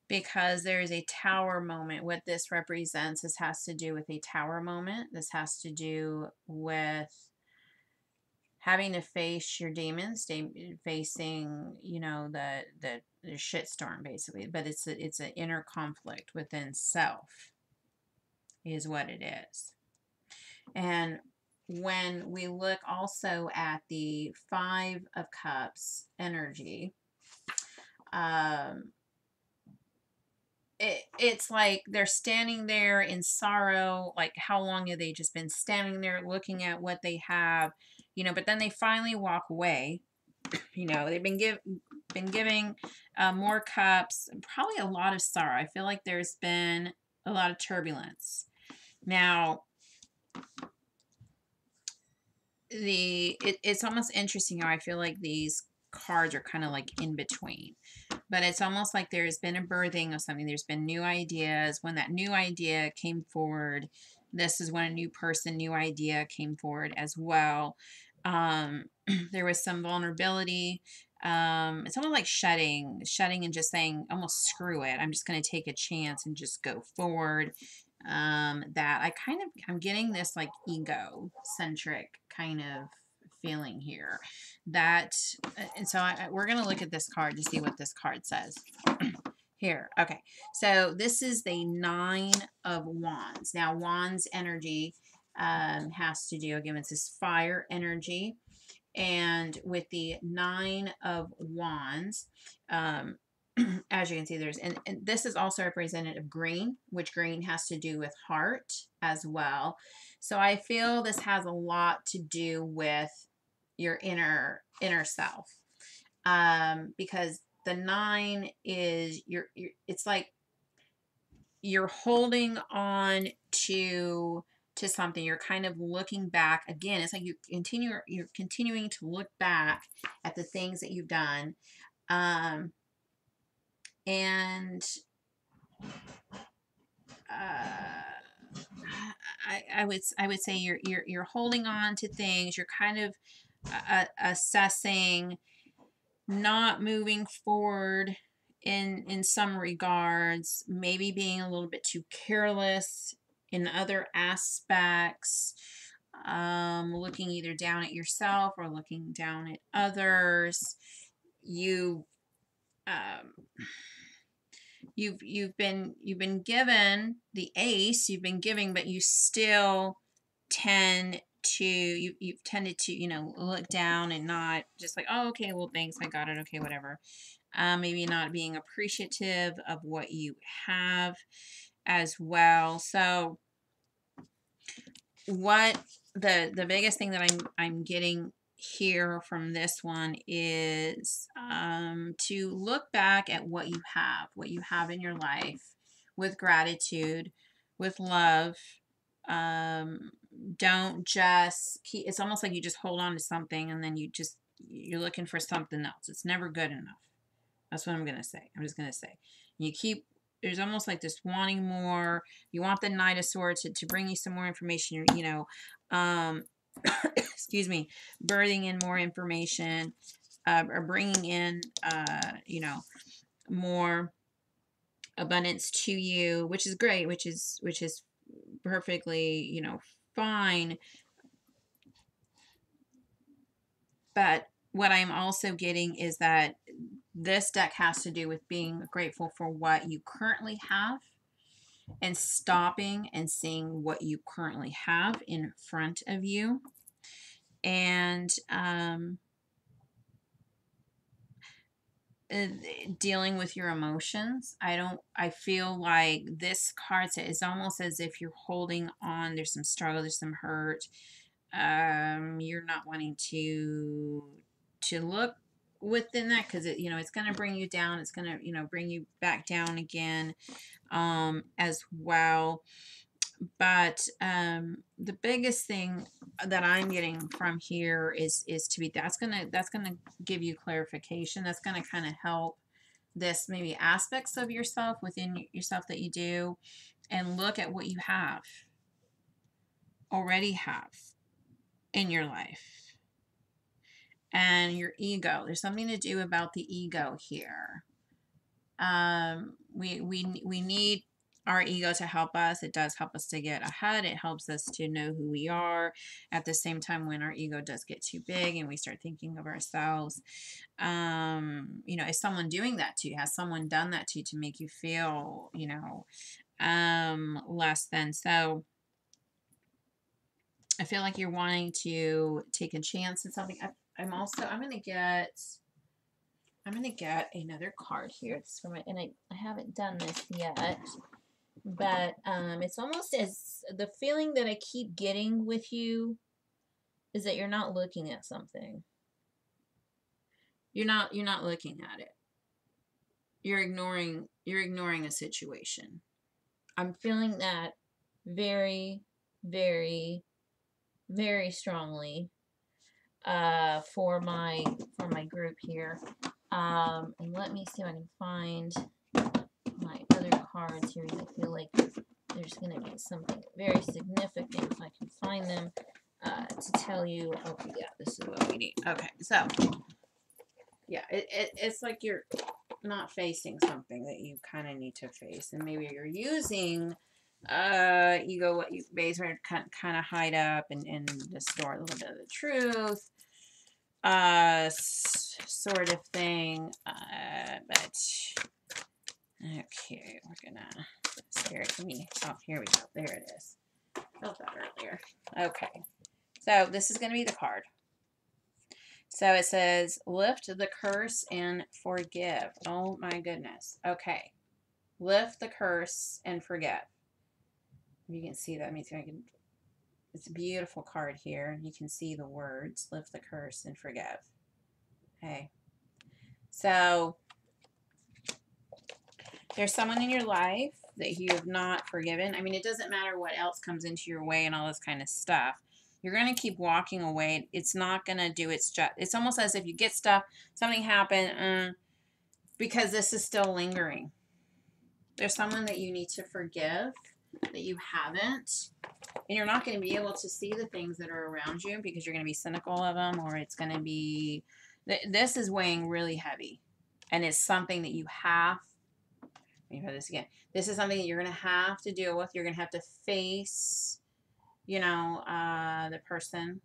because there is a tower moment. What this represents, this has to do with a tower moment. This has to do with having to face your demons, facing, you know, the shitstorm basically. But it's an inner conflict within self is what it is. And when we look also at the 5 of Cups energy, it's like they're standing there in sorrow. Like, how long have they just been standing there looking at what they have, you know? But then they finally walk away. You know, they've been giving more cups, probably a lot of sorrow. I feel like there's been a lot of turbulence. Now, it's almost interesting how I feel like these cards are kind of like in between, but it's almost like there's been a birthing of something. There's been new ideas. When that new idea came forward, this is when a new person, new idea came forward as well. There was some vulnerability. It's almost like shutting and just saying, almost screw it. I'm just going to take a chance and just go forward. That I'm getting this like ego-centric kind of feeling here. That, and so we're going to look at this card to see what this card says. Here, okay. So this is the 9 of Wands. Now, Wands energy has to do, again, it's this fire energy. And with the 9 of Wands, as you can see, and this is also representative of green, which green has to do with heart as well. So I feel this has a lot to do with your inner self, because the 9 is it's like you're holding on to something. You're kind of looking back again. It's like you're continuing to look back at the things that you've done, and I would say you're holding on to things. You're kind of assessing, not moving forward in some regards, maybe being a little bit too careless in other aspects, looking either down at yourself or looking down at others. You've been given the ace, you've been giving, but you still tend to, you've tended to, you know, look down and not just like, oh, okay, well, thanks, I got it, okay, whatever. Maybe not being appreciative of what you have as well. So what the biggest thing that I'm getting here from this one is to look back at what you have in your life with gratitude, with love. Um, don't just keep, it's almost like you just hold on to something and then you're looking for something else. It's never good enough. That's what I'm going to say. I'm just going to say. You keep, there's almost like this wanting more. You want the Knight of Swords to bring you some more information, you know, excuse me, birthing in more information, or bringing in, you know, more abundance to you, which is great, which is perfectly, you know, fine. But what I'm also getting is that this deck has to do with being grateful for what you currently have and stopping and seeing what you currently have in front of you. And dealing with your emotions. I feel like this card is almost as if you're holding on. There's some struggle, there's some hurt. You're not wanting to look within that because it, you know, it's going to bring you down. It's going to, you know, bring you back down again, as well. But the biggest thing that I'm getting from here is to be, that's gonna give you clarification. That's gonna kind of help this maybe aspects of yourself within yourself that you do, and look at what you already have in your life. And your ego, there's something to do about the ego here. We need our ego to help us. It does help us to get ahead. It helps us to know who we are. At the same time, when our ego does get too big and we start thinking of ourselves, you know, is someone doing that to you? Has someone done that to you to make you feel, you know, less than? So I feel like you're wanting to take a chance at something. I'm going to get another card here. This is for my, and I haven't done this yet, but it's almost as the feeling that I keep getting with you is that you're not looking at something. You're not looking at it. You're ignoring a situation. I'm feeling that very, very, very strongly for my group here. And let me see if I can find my other cards here. I feel like there's going to be something very significant if I can find them to tell you. Okay, yeah, this is what we need. Okay, so yeah, it's like you're not facing something that you kind of need to face, and maybe you're using ego, what you basically kind of hide up and distort a little bit of the truth, sort of thing. But okay, we're gonna stare at me. Oh, here we go. There it is. Felt that earlier. Okay, so this is gonna be the card. So it says, lift the curse and forgive. Oh my goodness. Okay. Lift the curse and forgive. You can see that. I mean, it's a beautiful card here. You can see the words, lift the curse and forgive. Okay. So there's someone in your life that you have not forgiven. I mean, it doesn't matter what else comes into your way and all this kind of stuff. You're going to keep walking away. It's not going to do its job. It's almost as if you get stuff, something happened, because this is still lingering. There's someone that you need to forgive that you haven't. And you're not going to be able to see the things that are around you because you're going to be cynical of them, or it's going to be, this is weighing really heavy. And it's something that you have, let me try this again. This is something that you're going to have to deal with. You're going to have to face, you know, the person.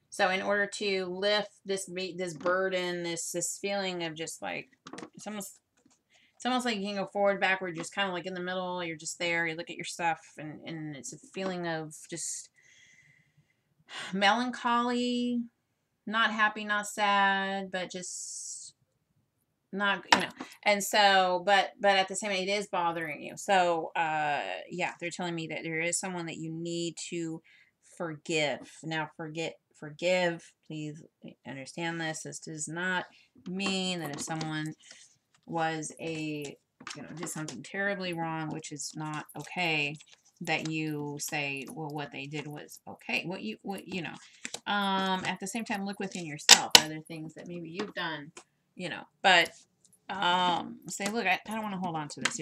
So in order to lift this burden, this feeling of just like, it's almost like you can go forward, backward, just kind of like in the middle. You're just there. You look at your stuff, and it's a feeling of just melancholy, not happy, not sad, but just not, and so, but at the same time, it is bothering you. So, yeah, they're telling me that there is someone that you need to forgive. Now, forgive, please understand this. This does not mean that if someone was did something terribly wrong, which is not okay, that you say, well, what they did was okay. At the same time, look within yourself. Are there things that maybe you've done, but say, look, I don't want to hold on to this.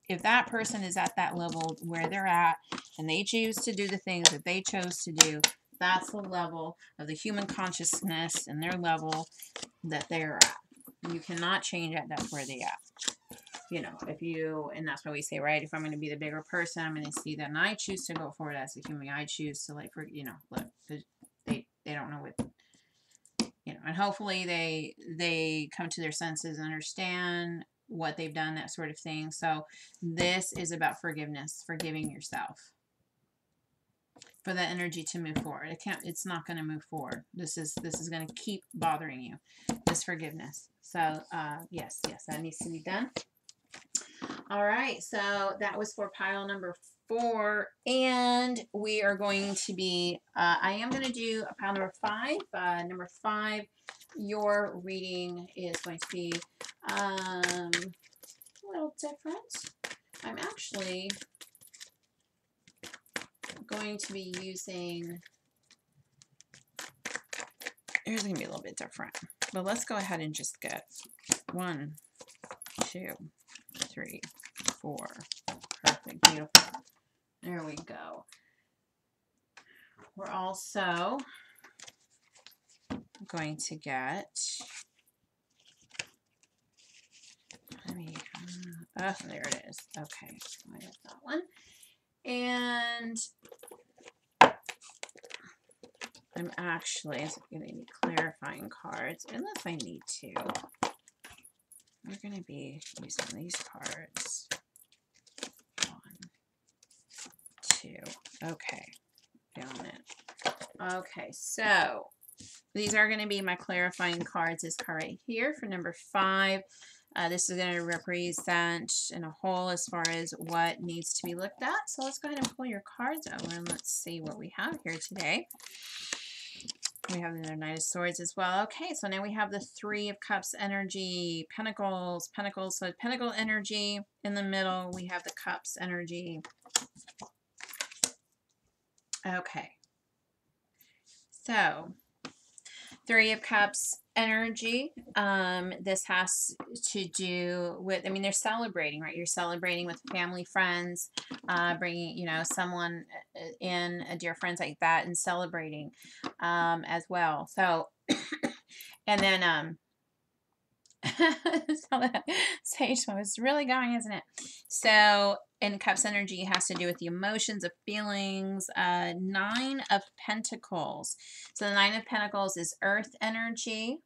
If that person is at that level where they're at and they choose to do the things that they chose to do, that's the level of the human consciousness and their level that they're at. You cannot change it. That's where they at. And that's why we say, right, if I'm going to be the bigger person, I'm going to see that, and I choose to go forward as a human. I choose to look, they don't know what, and hopefully they come to their senses and understand what they've done, that sort of thing. So this is about forgiveness, forgiving yourself for that energy to move forward. It's not going to move forward. This is going to keep bothering you, this forgiveness. So yes, that needs to be done. All right, so that was for pile number 4, and we are going to be, I am going to do a pile number 5. Number 5, your reading is going to be a little different. I'm actually going to be using, here's going to be a little bit different, but let's go ahead and just get 1, 2, 3, 4. Perfect, beautiful. There we go. We're also going to get, oh, there it is. Okay, I got that one. And I'm actually going to be clarifying cards, unless I need to. We're going to be using these cards. 1, 2. Okay, down it. Okay, so these are going to be my clarifying cards. This card right here for number 5. This is going to represent in a whole as far as what needs to be looked at. So let's go ahead and pull your cards over and let's see what we have here today. We have the Knight of Swords as well. Okay, so now we have the 3 of Cups energy, Pentacles, so Pentacle energy in the middle. We have the Cups energy. Okay, so 3 of Cups energy. This has to do with, they're celebrating, right? You're celebrating with family, friends, bringing, someone in, dear friends like that, and celebrating as well. So, and then, so that Sage was really going, isn't it? So in Cups energy, it has to do with the emotions of feelings. 9 of Pentacles. So the 9 of Pentacles is earth energy.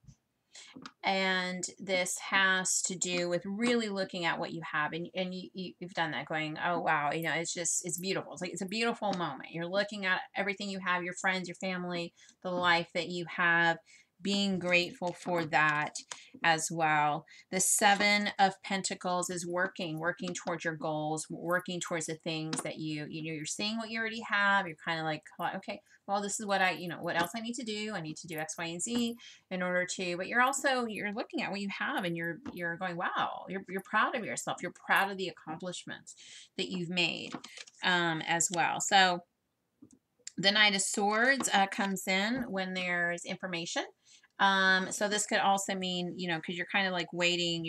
And this has to do with really looking at what you have, and you've done that, going, oh wow, it's beautiful. It's a beautiful moment. You're looking at everything you have, your friends, your family, the life that you have, being grateful for that as well. The 7 of Pentacles is working towards your goals, working towards the things that you're seeing what you already have. You're kind of like, okay, well, this is what what else I need to do. I need to do X, Y, and Z in order to, but you're looking at what you have, and you're going, wow, you're proud of yourself. You're proud of the accomplishments that you've made as well. So the Knight of Swords comes in when there's information. So this could also mean, because you're kind of like waiting,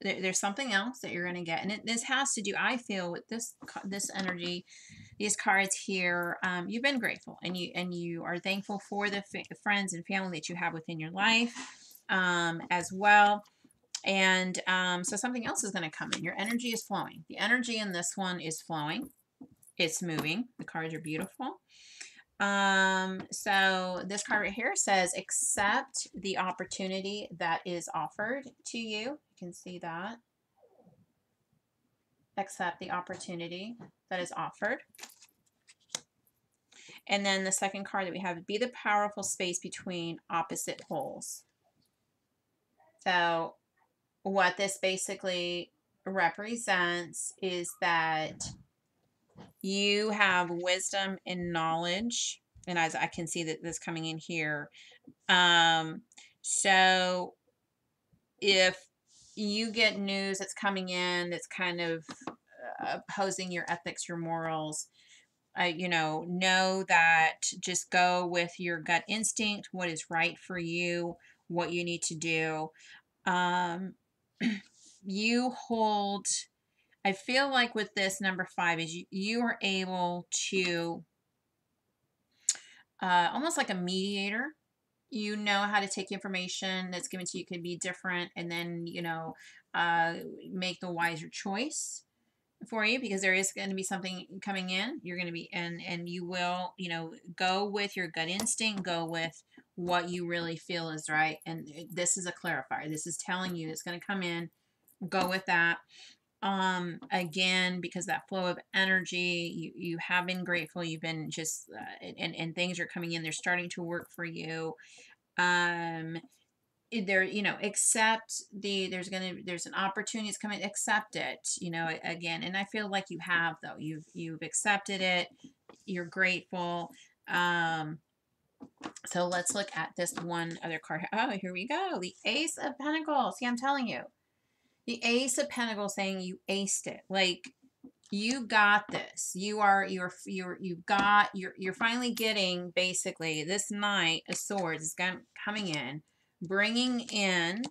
there's something else that you're going to get. And this has to do, I feel, with this energy, these cards here. You've been grateful, and you are thankful for the friends and family that you have within your life as well. And so something else is going to come in. Your energy is flowing. The energy in this one is flowing. It's moving. The cards are beautiful. So this card right here says, accept the opportunity that is offered to you. You can see that. Accept the opportunity that is offered. And then the second card that we have, be the powerful space between opposite poles. So what this basically represents is that you have wisdom and knowledge. And as I can see that this coming in here. So if you get news that's coming in that's kind of opposing your ethics, your morals, know that just go with your gut instinct, what is right for you, what you need to do. You hold, I feel like with this number 5 is you are able to, almost like a mediator. You know how to take information that's given to you, could be different, and then, make the wiser choice for you, because there is going to be something coming in. You're going to be, and you will, go with your gut instinct, go with what you really feel is right. And this is a clarifier. This is telling you it's going to come in. Go with that. Again, because that flow of energy, you have been grateful. You've been just, and things are coming in. They're starting to work for you. There, accept there's an opportunity that's coming, accept it, again. And I feel like you have, though. You've accepted it. You're grateful. So let's look at this one other card. Oh, here we go. The Ace of Pentacles. See, I'm telling you. The Ace of Pentacles saying you aced it. Like, you got this. You're finally getting, basically, this Knight of Swords is coming in, bringing in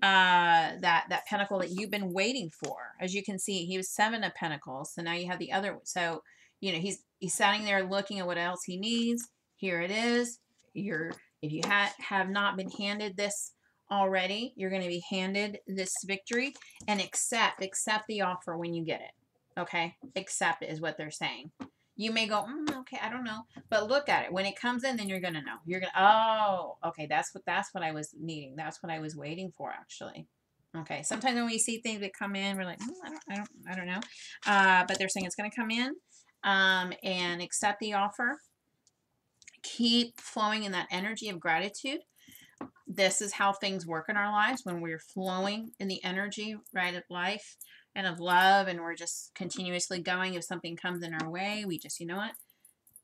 that pentacle that you've been waiting for. As you can see, he was 7 of Pentacles, so now you have the other. So he's standing there looking at what else he needs. Here it is. If you have not been handed this already, you're going to be handed this victory, and accept the offer when you get it. Okay, accept it is what they're saying. You may go, okay, I don't know, but look at it. When it comes in, then you're gonna know. You're gonna, oh, okay, that's what I was needing. That's what I was waiting for, actually. Okay, sometimes when we see things that come in, we're like, I don't know. But they're saying it's gonna come in, and accept the offer. Keep flowing in that energy of gratitude. This is how things work in our lives when we're flowing in the energy, right, of life and of love, and we're just continuously going. If something comes in our way, we just, you know what,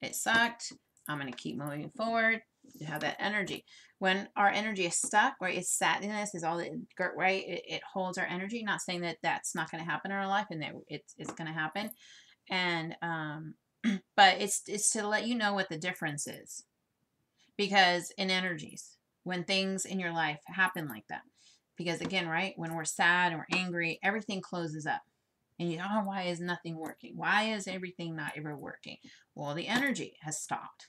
it sucked, I'm going to keep moving forward. You have that energy. When our energy is stuck, right, it's sadness, is all that, right, it holds our energy. Not saying that that's not going to happen in our life, and that it's going to happen, and but it's to let you know what the difference is, because in energies, when things in your life happen like that, because again, right, when we're sad and we're angry, everything closes up. And you know, oh, why is nothing working? Why is everything not ever working? Well, the energy has stopped.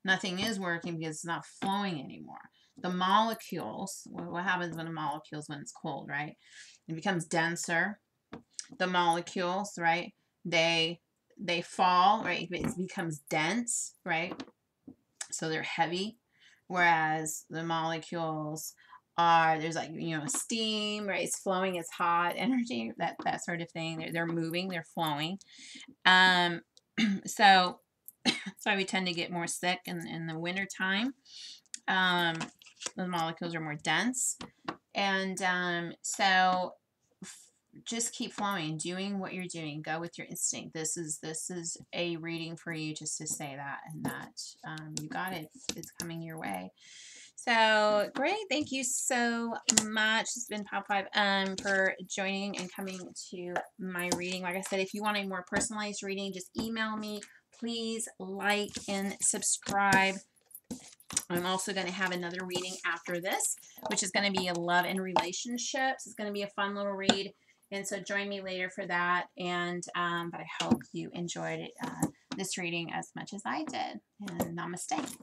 Nothing is working because it's not flowing anymore. The molecules, what happens when when it's cold, right? It becomes denser. The molecules, right? They fall, right? It becomes dense, right? So they're heavy. Whereas the molecules there's like, steam, right? It's flowing, it's hot, energy, that sort of thing. They're moving, they're flowing. So that's why we tend to get more sick in the winter time. The molecules are more dense. And so just keep flowing, doing what you're doing. Go with your instinct. This is a reading for you, just to say that, and that you got it. It's coming your way. So great. Thank you so much. It's been Pop 5 for joining and coming to my reading. Like I said, if you want a more personalized reading, just email me. Please like and subscribe. I'm also going to have another reading after this, which is going to be a love and relationships. It's going to be a fun little read. And so join me later for that. And but I hope you enjoyed it, this reading as much as I did. And namaste.